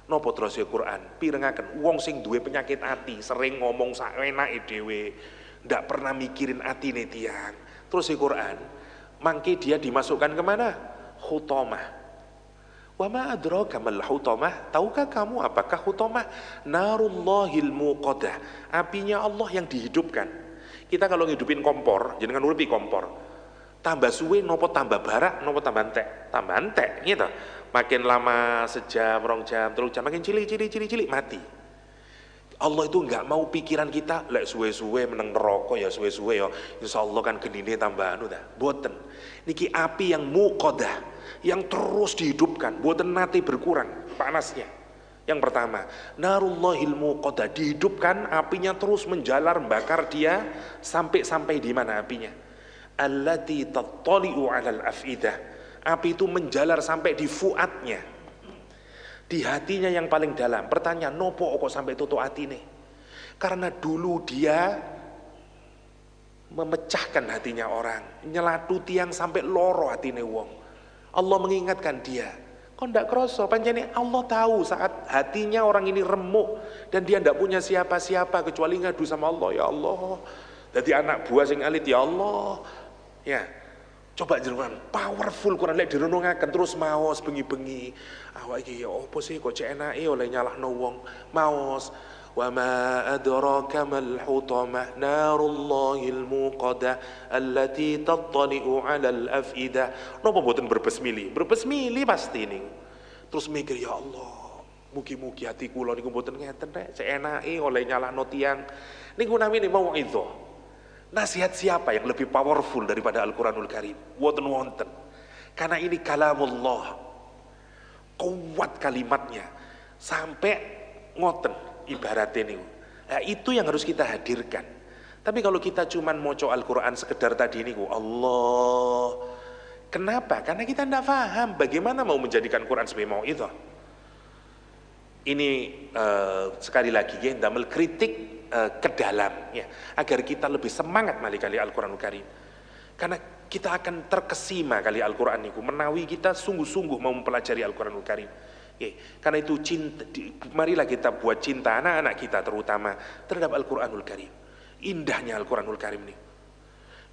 Napa terus ya Quran pirengaken wong sing duwe penyakit ati sering ngomong sak enake dhewe, ndak pernah mikirin atine tiyang. Terus ya Quran mangke dia dimasukkan kemana? Hutamah. Wa ma adraka mal hutamah? Tahukah kamu apakah hutamah? Narullahil muqadah, apinya Allah yang dihidupkan. Kita kalau ngidupin kompor, jenengan uripi kompor. Tambah suwe nopo tambah barak, nopo tambah entek. Tambah entek gitu. Makin lama sejam, 2 jam, 3 jam makin cilik mati. Allah itu enggak mau pikiran kita lek suwe-suwe meneng neraka ya suwe-suwe ya insyaallah kan genine tambah anu ta. Mboten. Niki api yang muqaddah, yang terus dihidupkan, mboten nate berkurang panasnya. Yang pertama, narullahil muqaddah, dihidupkan, apinya terus menjalar membakar dia sampai di mana apinya? Allati tattali'u 'alal afidah. Api itu menjalar sampai di fuadnya, di hatinya yang paling dalam. Pertanyaan, nopo kok sampai tutuk atine? Karena dulu dia memecahkan hatinya orang, nyelatu tiang sampai loro hatine wong. Allah mengingatkan dia, kok ndak kroso, pancene Allah tahu saat hatinya orang ini remuk dan dia ndak punya siapa-siapa kecuali ngadu sama Allah. Ya Allah, jadi anak buah sing alit, ya Allah. Ya, coba jenengan powerful Quran lek direnungaken terus maos bengi-bengi. Awak iki ya opo sih kok cek enake oleh nyalahno wong. Maos wa ma adraka mal hutamah narullahil muqaddah allati tattali'u 'alal afidah. Napa mboten berbesmili? Berbesmili pasti ning. Terus mikir, ya Allah, mugi-mugi hati kula niku mboten ngeten rek, cek enake oleh nyalahno tiyang. Niku namine mau'izah. Nasihat siapa yang lebih powerful daripada Al-Quranul Karim? Wonten. Karena ini kalamullah, kuat kalimatnya sampai ngoten ibaratnya ini. Nah, itu yang harus kita hadirkan. Tapi kalau kita cuman moco Al-Quran sekedar tadi ini, Allah, kenapa? Karena kita tidak paham bagaimana mau menjadikan Quran sebagai mau'izah. Ini sekali lagi ya, damel kritik ke dalam ya, agar kita lebih semangat kali Al-Quranul Karim. Karena kita akan terkesima kali Al-Quran niku menawi kita sungguh-sungguh mau mempelajari Al-Quranul Karim. Ya, karena itu marilah kita buat cinta anak-anak kita terutama terhadap Al-Quranul Karim. Indahnya Al-Quranul Karim ini.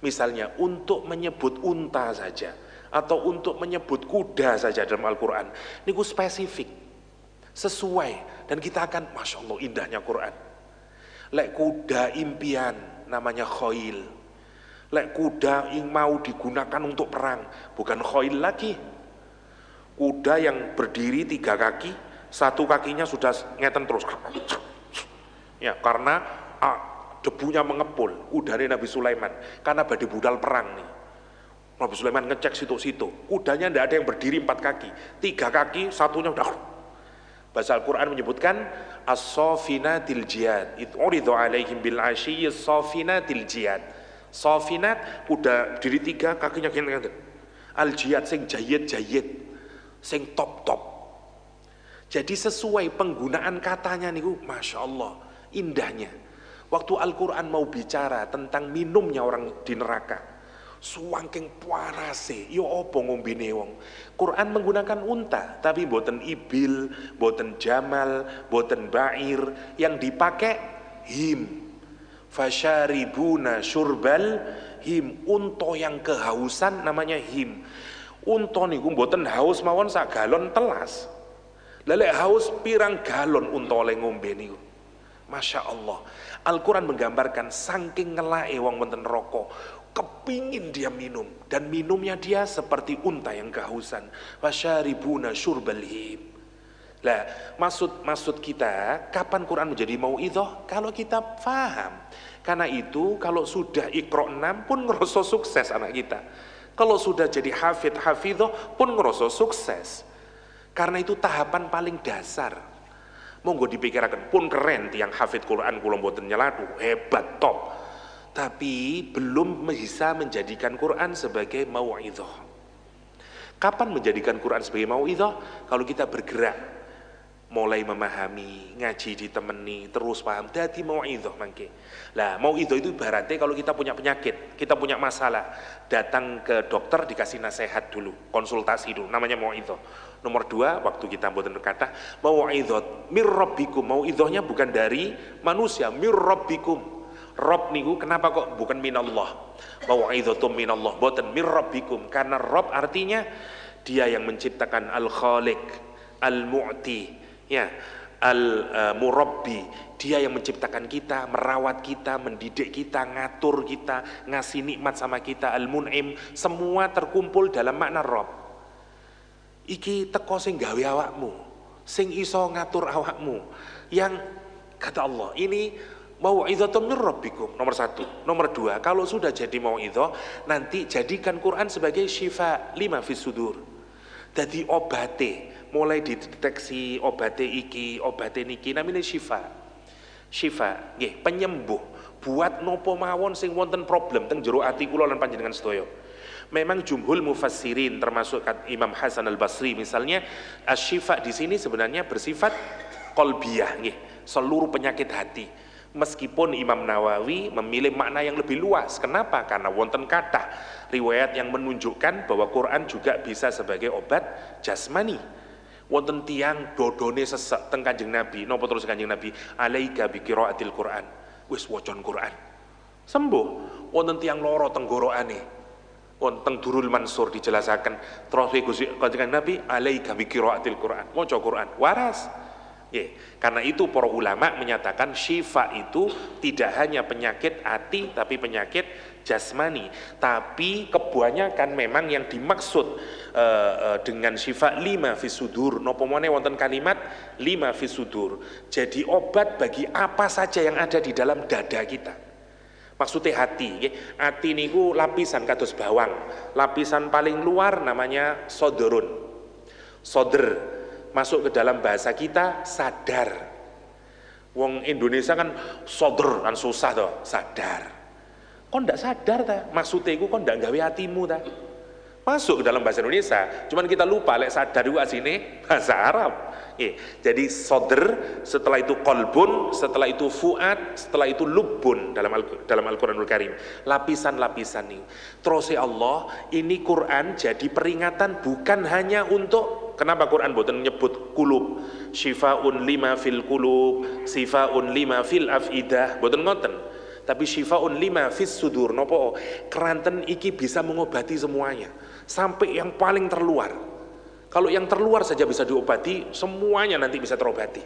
Misalnya untuk menyebut unta saja atau untuk menyebut kuda saja dalam Al-Quran niku spesifik, sesuai, dan kita akan Masya Allah indahnya Quran. Lek kuda impian namanya khoil. Lek kuda yang mau digunakan untuk perang bukan khoil lagi. Kuda yang berdiri 3 kaki, 1 kakinya sudah ngeten terus. Ya, karena debunya mengepul. Kudanya Nabi Sulaiman karena badai budal perang nih. Nabi Sulaiman ngecek situ-situ. Kudanya tidak ada yang berdiri 4 kaki, 3 kaki, satunya udah. Bahasa Al-Quran menyebutkan as-safinatil jiyad. It'uridu alaihim bil ashiyyi as-safinatil jiyad. Safinat kuda diri 3 kakinya gini. Al-jiyad sing jayid, sing top. Jadi sesuai penggunaan katanya niku, Masya Allah indahnya. Waktu Al-Quran mau bicara tentang minumnya orang di neraka, suwangking parase, yo opo ngombine wong. Quran menggunakan unta, tapi boten ibil, boten jamal, boten ba'ir, yang dipakai him. Fasyaribuna syurbal him, unta yang kehausan namanya him. Unta niku boten haus mawon sak galon telas. Lelek haus pirang galon unta oleh ngombe niku. Masya Allah. Al-Quran menggambarkan saking ngelake wong wonten neraka, kepingin dia minum, dan minumnya dia seperti unta yang kehausan. Wasyaribuna syurbal him. Lah, maksud kita kapan Quran menjadi mau'izah? Kalau kita paham. Karena itu kalau sudah Iqra 6 pun ngerasa sukses anak kita. Kalau sudah jadi hafidh-hafidhah pun ngerasa sukses. Karena itu tahapan paling dasar. Monggo dipikirkan, pun keren tiang hafidh Quran kula mboten nyelatu, hebat top. Tapi belum bisa menjadikan Quran sebagai mau'izah. Kapan menjadikan Quran sebagai mau'izah? Kalau kita bergerak, mulai memahami, ngaji ditemani, terus paham, dadi mau'izah mangke. Lah, mau'izah itu ibaratnya kalau kita punya penyakit, kita punya masalah, datang ke dokter dikasih nasihat dulu, konsultasi dulu, namanya mau'izah. Nomor 2, waktu kita mboten berkata, mau'izah mir rabbikum, mau'izahnya bukan dari manusia, mir rabbikum. Rob niku kenapa kok bukan minallah? Mau'izatum minallah, boten mir rabbikum, karena Rob artinya dia yang menciptakan al-khaliq, al-mu'ti, ya, Al-Murabbi, dia yang menciptakan kita, merawat kita, mendidik kita, ngatur kita, ngasih nikmat sama kita. Al-Mun'im, semua terkumpul dalam makna Rabb. Iki teko sing gawe awakmu, sing iso ngatur awakmu, yang kata Allah ini mau'izatun min rabbikum, nomor 1. Nomor 2, kalau sudah jadi mau'izah, nanti jadikan Quran sebagai syifa lima fis sudur. Jadi obate, mulai dideteksi obate iki, obate niki, namanya syifa. Syifa, nggih, penyembuh buat nopo mawon sing wonten problem teng jero ati kula lan panjenengan sedaya. Memang jumhur mufassirin termasuk Imam Hasan Al-Basri misalnya, asy-syifa di sini sebenarnya bersifat qalbiyah, nggih, seluruh penyakit hati. Meskipun Imam Nawawi memilih makna yang lebih luas. Kenapa? Karena wonten kathah riwayat yang menunjukkan bahwa Quran juga bisa sebagai obat jasmani. Wonten tiang dodone sesek teng Kanjeng Nabi, napa terus Kanjeng Nabi, alaika bi qiraatil Quran, wis wacan Quran sembuh. Wonten tiang loro tenggorokane, wonten Durul Mansur dijelasaken terus Kanjeng Nabi, alaika bi qiraatil Quran, maca Quran waras. Karena itu para ulama menyatakan syifa itu tidak hanya penyakit hati tapi penyakit jasmani. Tapi kebanyakan memang yang dimaksud dengan syifa lima fis sudur, napa meneh wonten kalimat lima fis sudur. Jadi obat bagi apa saja yang ada di dalam dada kita. Maksudnya hati, hati niku lapisan kados bawang. Lapisan paling luar namanya sodorun, soder. Masuk ke dalam bahasa kita sadar. Wong Indonesia kan sodr kan susah toh, sadar. Kok ndak sadar ta? Maksudnya iku kok ndak gawe hatimu ta? Masuk ke dalam bahasa Indonesia, cuman kita lupa lek sadar iku asine bahasa Arab. Jadi sodr, setelah itu kolbun, setelah itu fuad, setelah itu lubbun dalam Al-Quranul Karim. Lapisan-lapisan ini. Terus ya Allah, ini Quran jadi peringatan bukan hanya untuk, kenapa Quran boten nyebut kulub, syifaun lima fil kulub, sifaun lima fil afidah, boten ngoten. Tapi syifaun lima fis sudur, nopo keranten iki bisa mengobati semuanya, sampai yang paling terluar. Kalau yang terluar saja bisa diobati, semuanya nanti bisa terobati.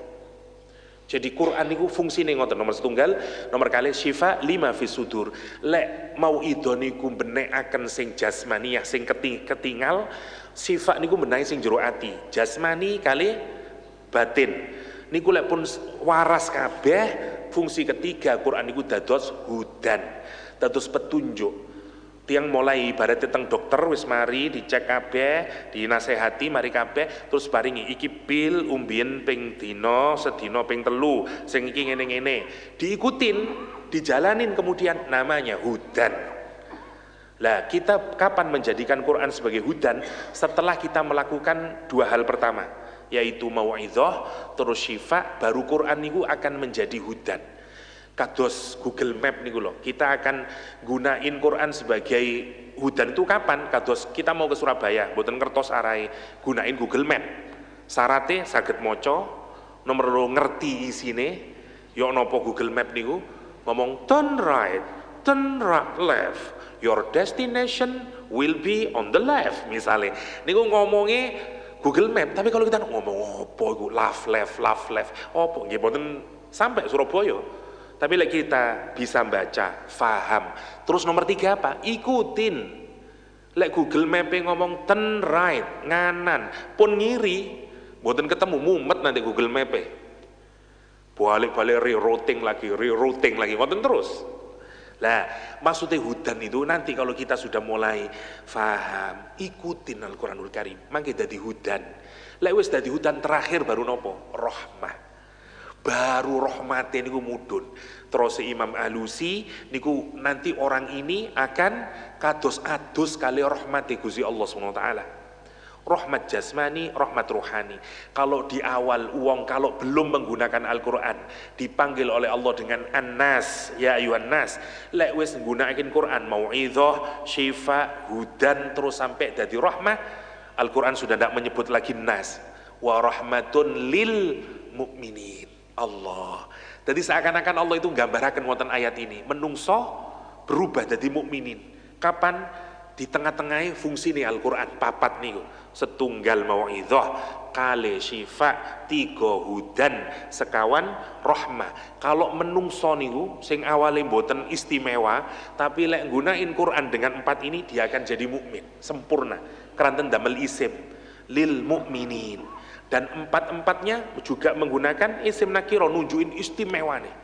Jadi Quran niku fungsine ngoten, nomor setunggal, nomor kali syifa lima fis sudur. Lek mau ido niku benekaken sing jasmaniyah sing ketinggal, syifa niku benahi sing jero ati. Jasmani kali batin. Niku lek pun waras kabeh, fungsi ketiga Quran niku dados hudan, dados petunjuk. Tiang mulai ibarat tentang dokter wis mari dicek kabeh, dinasehati mari kabeh, terus baringi iki pil umbien ping dino, sedino ping telu, sing iki ngene-ngene, diikutin, dijalanin, kemudian namanya hudan. Lah kita kapan menjadikan Quran sebagai hudan? Setelah kita melakukan dua hal pertama, yaitu mau'izah terus syifa, baru Quran niku akan menjadi hudan. Kados Google Map niku loh, kita akan gunain Quran sebagai hudan itu kapan? Kados kita mau ke Surabaya, mboten ngertos arahe, gunain Google Map. Sarate saged maca, nomor loro ngerti isine, yo napa Google Map niku ngomong turn right, turn left, your destination will be on the left misalnya. Niku ngomongnya Google Map, tapi kalau kita ngomong opo iku left, opo nggih mboten sampai Surabaya. Tapi lagi kita bisa baca, faham. Terus nomor 3 apa? Ikutin. Lek Google Map ngomong turn right, nganan, pun ngiri, mboten ketemu, mumet nanti Google Map. Balik-balik rerouting lagi, ngoten terus. Lah, maksudnya hudan itu nanti kalau kita sudah mulai faham, ikutin Al-Quranul Karim, mangke dadi hudan. Lek wis dadi hudan terakhir baru nopo? Rahmah. Baru rahmatin niku mudun. Terus Imam Alusi niku nanti orang ini akan kados adus kali rahmati Gusti Allah Subhanahu wa taala. Rahmat jasmani, rahmat ruhani. Kalau di awal uang kalau belum menggunakan Al-Qur'an dipanggil oleh Allah dengan An-Nas, ya ayuhan nas. Lek wis nggunakaken Quran mau'izah, syifa, hudan terus sampai dadi rahmah, Al-Qur'an sudah tidak menyebut lagi nas. Wa rahmatun lil mukminin. Allah. Jadi seakan-akan Allah itu gambarkan wonten ayat ini, menungso berubah jadi mukminin. Kapan? Di tengah-tengah fungsi nih Al-Quran papat niku, setunggal mau'idhah, kali syifa, tiga hudan, sekawan rahmah. Kalau menungso niku sing awale mboten istimewa, tapi lek gunain Quran dengan empat ini dia akan jadi mukmin sempurna. Keranten damel isim lil mukminin, dan empat-empatnya juga menggunakan isim nakiro, nunjukin istimewa nih.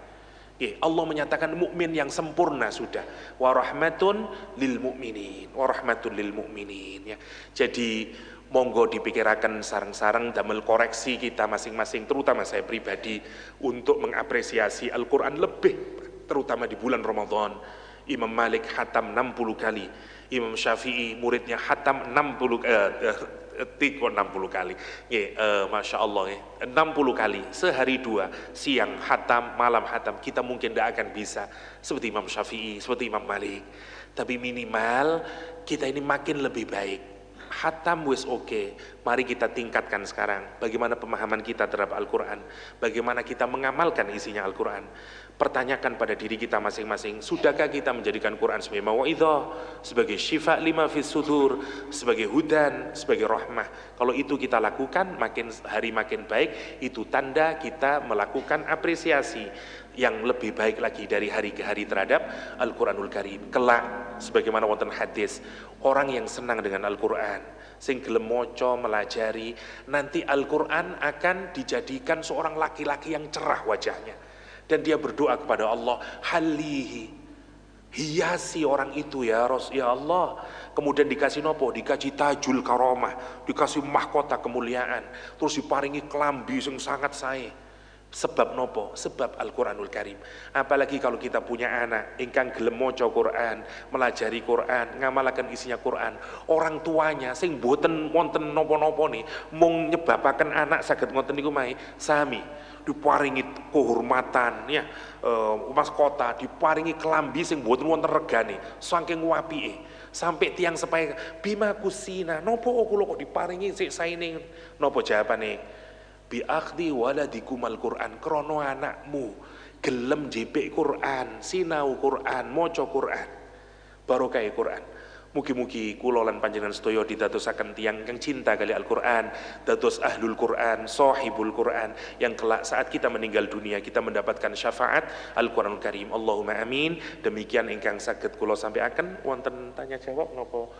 Allah menyatakan mukmin yang sempurna sudah. Wa rahmatun lil mukminin, wa rahmatun lil mukminin ya. Jadi monggo dipikirakan sareng-sareng damel koreksi kita masing-masing, terutama saya pribadi, untuk mengapresiasi Al-Quran lebih, terutama di bulan Ramadan. Imam Malik hatam 60 kali, Imam Syafi'i muridnya hatam 60 kali. Masya Allah ya. 60 kali sehari dua, siang hatam, malam hatam. Kita mungkin tidak akan bisa seperti Imam Syafi'i, seperti Imam Malik, tapi minimal kita ini makin lebih baik. Hatam wis oke, mari kita tingkatkan sekarang bagaimana pemahaman kita terhadap Al-Quran, bagaimana kita mengamalkan isinya Al-Quran. Pertanyakan pada diri kita masing-masing, sudahkah kita menjadikan Quran sebagai mau'idhah, sebagai syifa lima fis sudur, sebagai hudan, sebagai rahmah. Kalau itu kita lakukan, makin hari makin baik. Itu tanda kita melakukan apresiasi yang lebih baik lagi dari hari ke hari terhadap Al-Quranul Karim. Kelak, sebagaimana wonten hadis, orang yang senang dengan Al-Quran, sing gelem maca melajari, nanti Al-Quran akan dijadikan seorang laki-laki yang cerah wajahnya, dan dia berdoa kepada Allah, halihi, hiasi orang itu ya Allah. Kemudian dikasih nopo, dikasih tajul karomah, dikasih mahkota kemuliaan, terus diparingi kelambi yang sangat sae. Sebab nopo? Sebab Al-Quranul Karim. Apalagi kalau kita punya anak ingkang gelem maca Quran, melajari Quran, ngamalaken isinya Quran, orang tuanya sing boten wonten nopo-nopo nih, mung nyebabaken anak saged ngoten niku mae, sami diparingi kehormatan ya, mahkota, diparingi kelambi sing boten wonten regane, saking apike. Sampai tiang sepaya bima kusina, nopo kula kok diparingi sik saene, nopo jawabane? Bi akhdi waladikum al-Quran, krono anakmu gelem jepek Quran, sinau Quran, maca Quran, barokah Quran. Mugi-mugi kula lan panjenengan sedaya didadosaken tiyang kang cinta kali Al-Quran, dados ahlul Quran, sahibul Quran, yang kelak saat kita meninggal dunia kita mendapatkan syafaat Al-Quranul Karim. Allahumma amin. Demikian ingkang saged kula sampaikan. Wonten tanya jawab napa?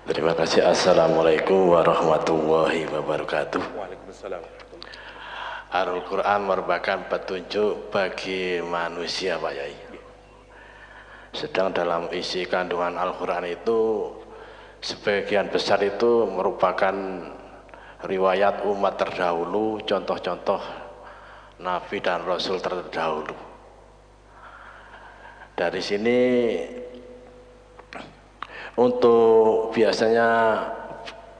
Terima kasih. Assalamualaikum warahmatullahi wabarakatuh. Waalaikumsalam. Al-Quran merupakan petunjuk bagi manusia, Pak Yai. Sedang dalam isi kandungan Al-Quran itu sebagian besar itu merupakan riwayat umat terdahulu, contoh-contoh Nabi dan Rasul terdahulu. Dari sini untuk biasanya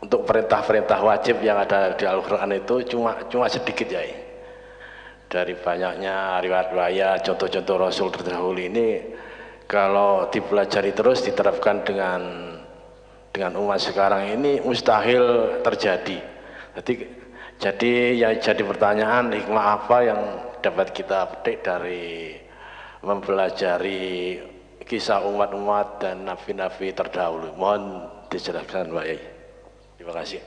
untuk perintah-perintah wajib yang ada di Al-Quran itu cuma sedikit ya. Dari banyaknya riwayat-riwayat contoh-contoh Rasul terdahulu ini, kalau dipelajari terus diterapkan dengan umat sekarang ini mustahil terjadi. Jadi yang jadi pertanyaan, hikmah apa yang dapat kita petik dari mempelajari kisah umat-umat dan nabi-nabi terdahulu? Mohon dijelaskan, Pak Yai. Terima kasih.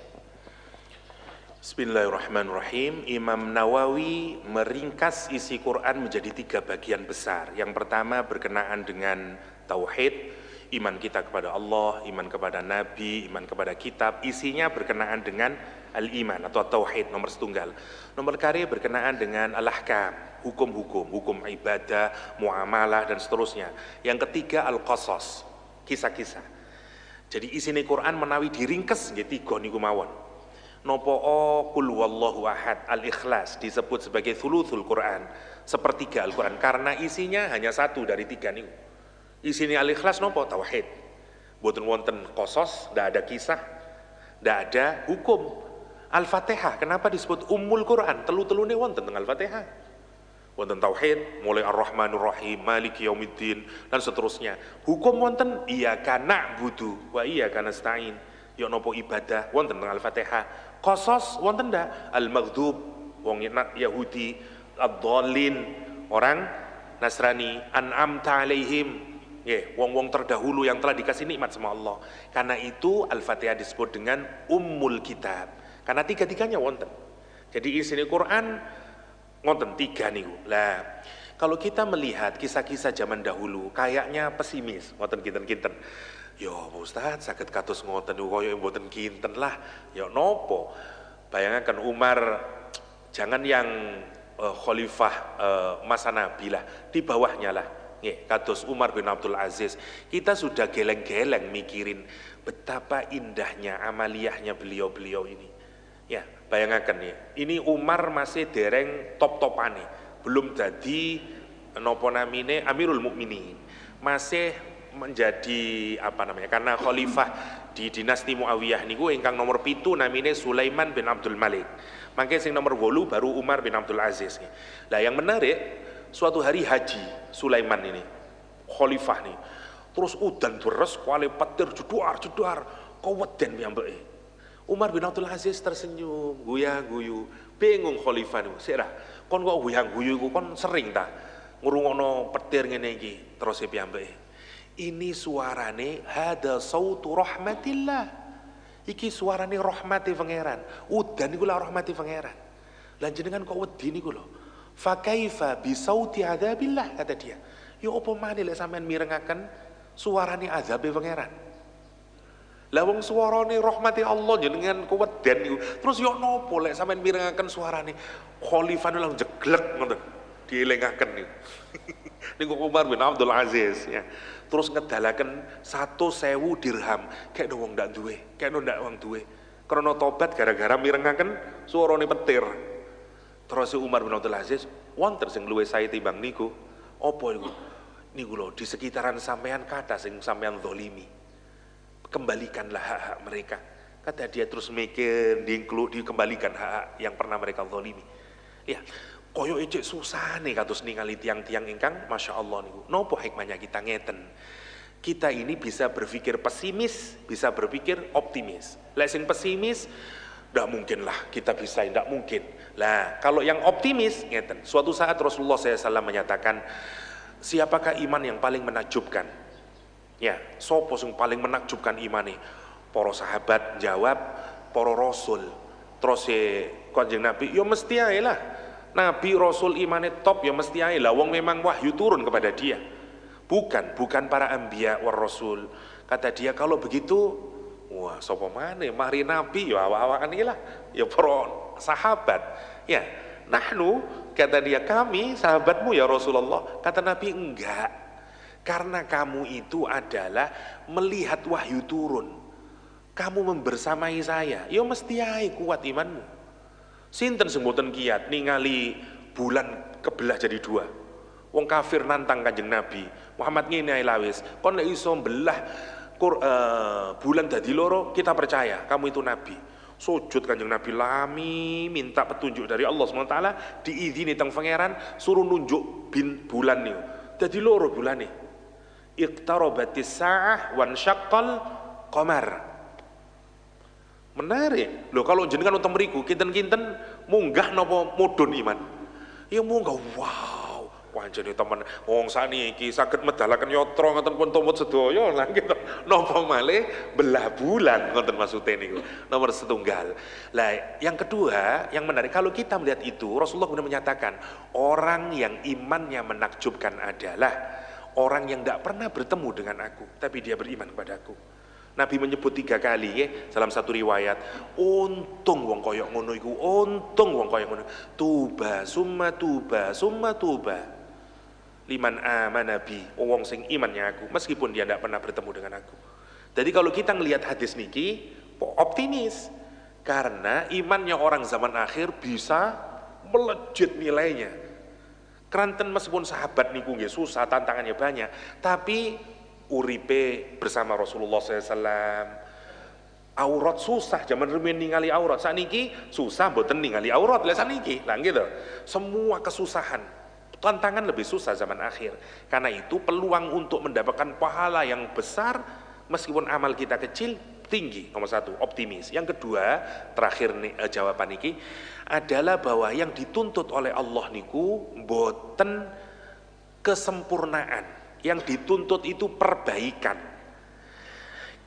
Bismillahirrahmanirrahim. Imam Nawawi meringkas isi Quran menjadi 3 bagian besar. Yang pertama berkenaan dengan tauhid, iman kita kepada Allah, iman kepada Nabi, iman kepada kitab. Isinya berkenaan dengan al-iman atau tauhid nomor setunggal. Nomor kali berkenaan dengan al-ahkam, hukum-hukum, hukum ibadah, muamalah dan seterusnya. Yang ketiga al-qasas, kisah-kisah. Jadi isine Quran menawi diringkes nggih 3 niku mawon. Nopo qul huwallahu ahad, al-ikhlas disebut sebagai thuluthul Quran, sepertiga Al-Quran, karena isinya hanya 1 dari 3 niku. Isine al-ikhlas nopo? Tauhid. Boten wonten qasas, ndak ada kisah, ndak ada hukum. Al-Fatihah kenapa disebut Ummul Quran? Telu-telune wonten teng Al-Fatihah. Wonten tauhid, mulai Ar-Rahmanur Rahim, Maliki Yaumiddin dan seterusnya. Hukum wonten iyyaka na'budu wa iyyaka nasta'in. Ya napa ibadah wonten teng Al-Fatihah. Qasas wonten ndak? Al-Maghdub wong Yahudi, ad-dhallin orang Nasrani, an'amta alaihim, wong-wong terdahulu yang telah dikasih nikmat sama Allah. Karena itu Al-Fatihah disebut dengan Ummul Kitab. Karena tiga-tiganya wonten. Jadi isine Quran wonten tiga niku. Lah, kalau kita melihat kisah-kisah zaman dahulu, kayaknya pesimis, wonten kinten-kinten. Ya Ustaz, saged kados ngoten koyo mboten kinten lah. Ya nopo? Bayangaken Umar, jangan yang khalifah masa Nabi lah, di bawahnya lah. Kados Umar bin Abdul Aziz, kita sudah geleng-geleng mikirin betapa indahnya amaliyahnya beliau-beliau ini. Ya, bayangkan ya, ini Umar masih dereng top-topane, belum jadi nopo namine Amirul Mukminin, masih menjadi apa namanya? Karena khalifah di dinasti Muawiyah niku ingkang nomor 7 namine Sulaiman bin Abdul Malik. Mangke sing nomor 8 baru Umar bin Abdul Aziz. Lah yang menarik, suatu hari haji Sulaiman ini khalifah nih, terus udan deres kuali petir jedar keweden piyambake. Umar bin Abdul Aziz tersenyum, guya-guyu, bingung khalifah niku. Sik ra, kon kok guyang-guyu iku kon sering ta ngrungokno petir ngene iki. Terus piyambake, ini suarane hada sautu rahmatillah. Iki suarane rahmati pangeran. Udan iku lah rahmati pangeran. Lan jenengan kok wedi niku lho. Fa kaifa bi sauti adzabillah, kata dia. Ya apa maneh lek sampean mirengaken suarane azabe pangeran. Lah wong suarane rahmati Allah jenengan keweden niku. Terus yo nopo lek sampean mirengaken suarane khalifah langsung jeglek ngoten. Dielingaken niku. Niku Umar bin Abdul Aziz ya. Terus ngedalaken 1.000 dirham kayak wong ndak duwe, kayak ndak wong duwe. Krana tobat gara-gara mirengaken suarane petir. Terus Umar bin Abdul Aziz wonten sing luwih sae timbang niku. Apa niku? Niku lho di sekitaran sampean kata sing sampean zalimi. Kembalikanlah hak-hak mereka. Kata dia terus mikir dikembalikan hak-hak yang pernah mereka zalimi. Ya, koyo ejek susah nih kados ningali tiang-tiang ingkang Masya Allah niku. Nopo hikmahnya kita ngeten? Kita ini bisa berpikir pesimis, bisa berpikir optimis. Lek sing pesimis, ndak mungkin lah kita bisa, ndak mungkin. Lah, kalau yang optimis ngeten. Suatu saat Rasulullah SAW menyatakan, siapakah iman yang paling menakjubkan? Ya, sopo sing paling menakjubkan imane? Para sahabat jawab, para rasul. Terus Kanjeng Nabi, ya mesti ae lah. Nabi Rasul imane top ya mesti ae lah, wong memang wahyu turun kepada dia. Bukan para anbiya war rasul. Kata dia kalau begitu, wah sapa maneh mari Nabi ya awak-awakan iki lah, ya para sahabat. Ya, nahnu kata dia kami sahabatmu ya Rasulullah. Kata Nabi enggak. Karena kamu itu adalah melihat wahyu turun. Kamu membersamai saya, ya mesti ae kuat imanmu. Sinten sing mboten kiat ningali bulan kebelah jadi 2. Wong kafir nantang Kanjeng Nabi. Muhammad ngene ae lawis, kon nek iso belah bulan dadi 2, kita percaya kamu itu nabi. Sujud Kanjeng Nabi lami minta petunjuk dari Allah SWT, diizini teng pangeran suruh nunjuk bulan niku. Dadi 2 bulane. Iqtarabatis sa'ah wan syaqqal qamar. Menarik. Loh kalau jenengan wonten mriku kinten-kinten munggah napa mudhun iman? Ya munggah. Wow, pancene temen wong saniki saged medalaken yatra ngoten pun tumut sedaya lah gitu. Napa malih belah bulan ngoten maksude niku. Nomor 1. Lah, yang kedua, yang menarik kalau kita melihat itu, Rasulullah kemudian menyatakan, orang yang imannya menakjubkan adalah orang yang tidak pernah bertemu dengan aku, tapi dia beriman kepadaku. Nabi menyebut 3 kali ya, dalam satu riwayat. Untung wong koyok ngono iku, untung wong koyok ngono. Tuba, summa tuba, summa tuba. Liman amana bi, wong sing imannya aku, meskipun dia tidak pernah bertemu dengan aku. Jadi kalau kita ngelihat hadis niki, optimis. Karena imannya orang zaman akhir bisa melejit nilainya. Keranten meskipun sahabat niku nggih susah, tantangannya banyak, tapi uripe bersama Rasulullah SAW, Aurat susah zaman rumiyin ningali aurat, saniki susah mboten ningali aurat lha saniki. Lah gitu. Semua kesusahan, tantangan lebih susah zaman akhir. Karena itu peluang untuk mendapatkan pahala yang besar meskipun amal kita kecil tinggi. Nomor satu, optimis. Yang kedua, terakhir nih jawaban niki adalah bahwa yang dituntut oleh Allah niku mboten kesempurnaan. Yang dituntut itu perbaikan.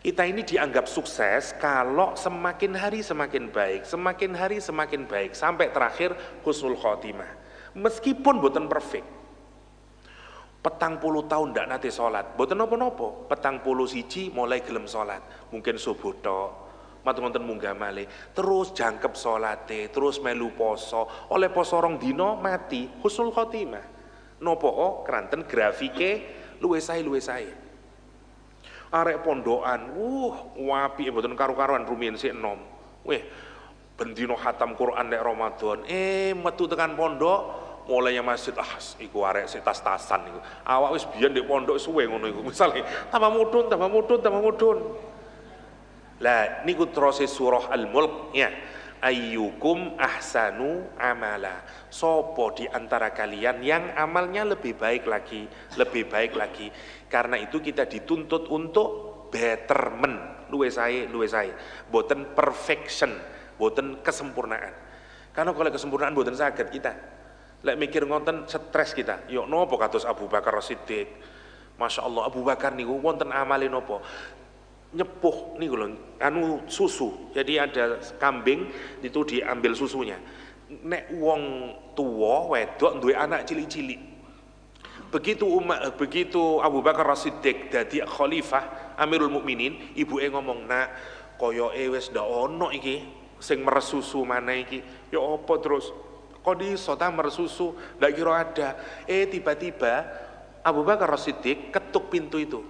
Kita ini dianggap sukses kalau semakin hari semakin baik, semakin hari semakin baik, sampai terakhir husnul khotimah. Meskipun boten perfect, 40 tahun ndak nate sholat, boten nopo-nopo, 41 mulai gelem sholat, mungkin subuh tok, matur-matur munggah malih, terus jangkep sholate, terus melu poso, oleh poso rong dino mati, husnul khotimah. Nopo keranten grafike luwes sae. Arek pondokan, wapi mboten karo-karuan rumiyin sik enom. Weh, bendino khatam Quran nek Ramadan. Metu tekan pondok, mulainya masjid iku arek sik tas-tasan iku. Awak wis biyen ndek pondok suwe ngono iku. Misale tambah mudhun. Lah niku terus surah Al-Mulk ya. Ayyukum ahsanu amala. Sopo di antara kalian yang amalnya lebih baik lagi. Karena itu kita dituntut untuk betterment, luwe sae. Boten perfection, boten kesempurnaan. Karena kalau kesempurnaan boten saged kita. Lek mikir ngoten stres kita. Yo nopo kados Abu Bakar As-Siddiq. Masya Allah Abu Bakar niku wonten amale nopo? Nyepuh nih lho, susu. Jadi ada kambing itu diambil susunya. Nek wong tua wedok duwe anak cilik-cilik. Begitu Abu Bakar As-Siddiq dadi khalifah Amirul Mukminin, ibuke ngomong, "Nak, koyoke wis ndak ono iki sing meres susu mana iki." Ya apa terus? Kok iso ta meres susu? Ndak kira ada. Tiba-tiba Abu Bakar As-Siddiq ketuk pintu itu.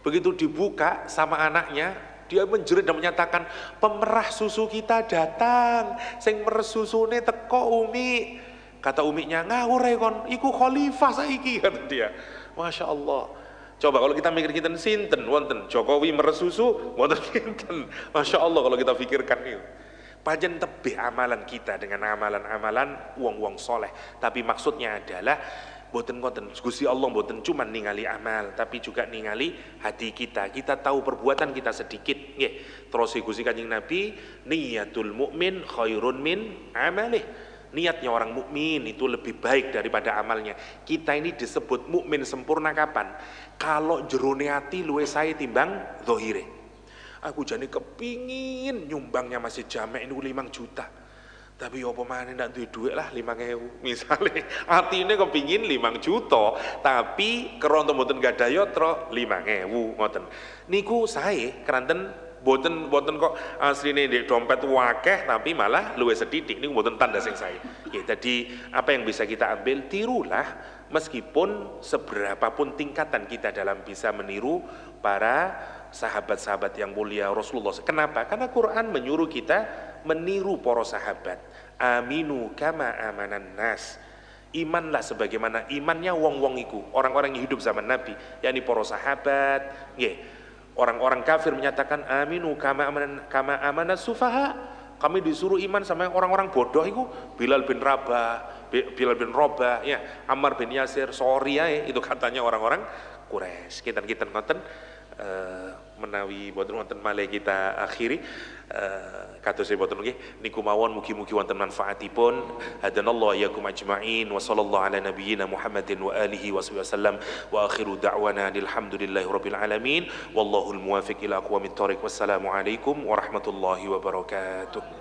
Begitu dibuka sama anaknya, dia menjerit dan menyatakan, pemerah susu kita datang, sing meres susune teko Umi. Kata uminya, ngawur kon, iku khalifah saiki, kata dia. Masya Allah. Coba kalau kita mikir kita sinten, wonten Jokowi meres susu, wonten sinten. Masya Allah kalau kita pikirkan itu. Pajen tebih amalan kita dengan amalan-amalan wong-wong soleh. Tapi maksudnya adalah boten Gusti Allah boten cuma ningali amal, tapi juga ningali hati kita. Kita tahu perbuatan kita sedikit, nggih. Terus Gusti Kanjeng Nabi, niyatul mukmin khairun min amalih. Niatnya orang mukmin itu lebih baik daripada amalnya. Kita ini disebut mukmin sempurna kapan? Kalau jerone ati luwih sae timbang zahire. Aku jane kepingin nyumbangnya masih jamek ini 5 juta. Tapi apa maneh ndak duwe dhuwit lah 5.000 misale atine kepingin 5 juta tapi keronto mboten gadah yatra 5.000 ngoten niku sae keranten boten kok asline ndek dompet wakeh tapi malah luwih sedidik niku mboten tanda sing sae. Ya, jadi apa yang bisa kita ambil, tirulah meskipun seberapapun tingkatan kita dalam bisa meniru para sahabat-sahabat yang mulia Rasulullah. Kenapa? Karena Quran menyuruh kita meniru para sahabat. Aminu kama amanan nas. Imanlah sebagaimana imannya wong-wong iku, orang-orang yang hidup zaman Nabi, yakni para sahabat. Orang-orang kafir menyatakan aminu kama amanan sufaha. Kami disuruh iman sama orang-orang bodoh itu, Bilal bin Rabah, ya, Ammar bin Yasir, itu katanya orang-orang Quraisy. Kita ngoten menawi boten wonten malih kita akhiri kados boten nggih niku mawon mugi-mugi wonten manfaatipun. Hadanallahu iyyakum ajmain wa sallallahu ala nabiyyina Muhammadin wa alihi wasallam wa akhiru da'wana alhamdulillahi rabbil alamin wallahu almuwafiq ila aqwamit thoriq. Wassalamu alaikum warahmatullahi wabarakatuh.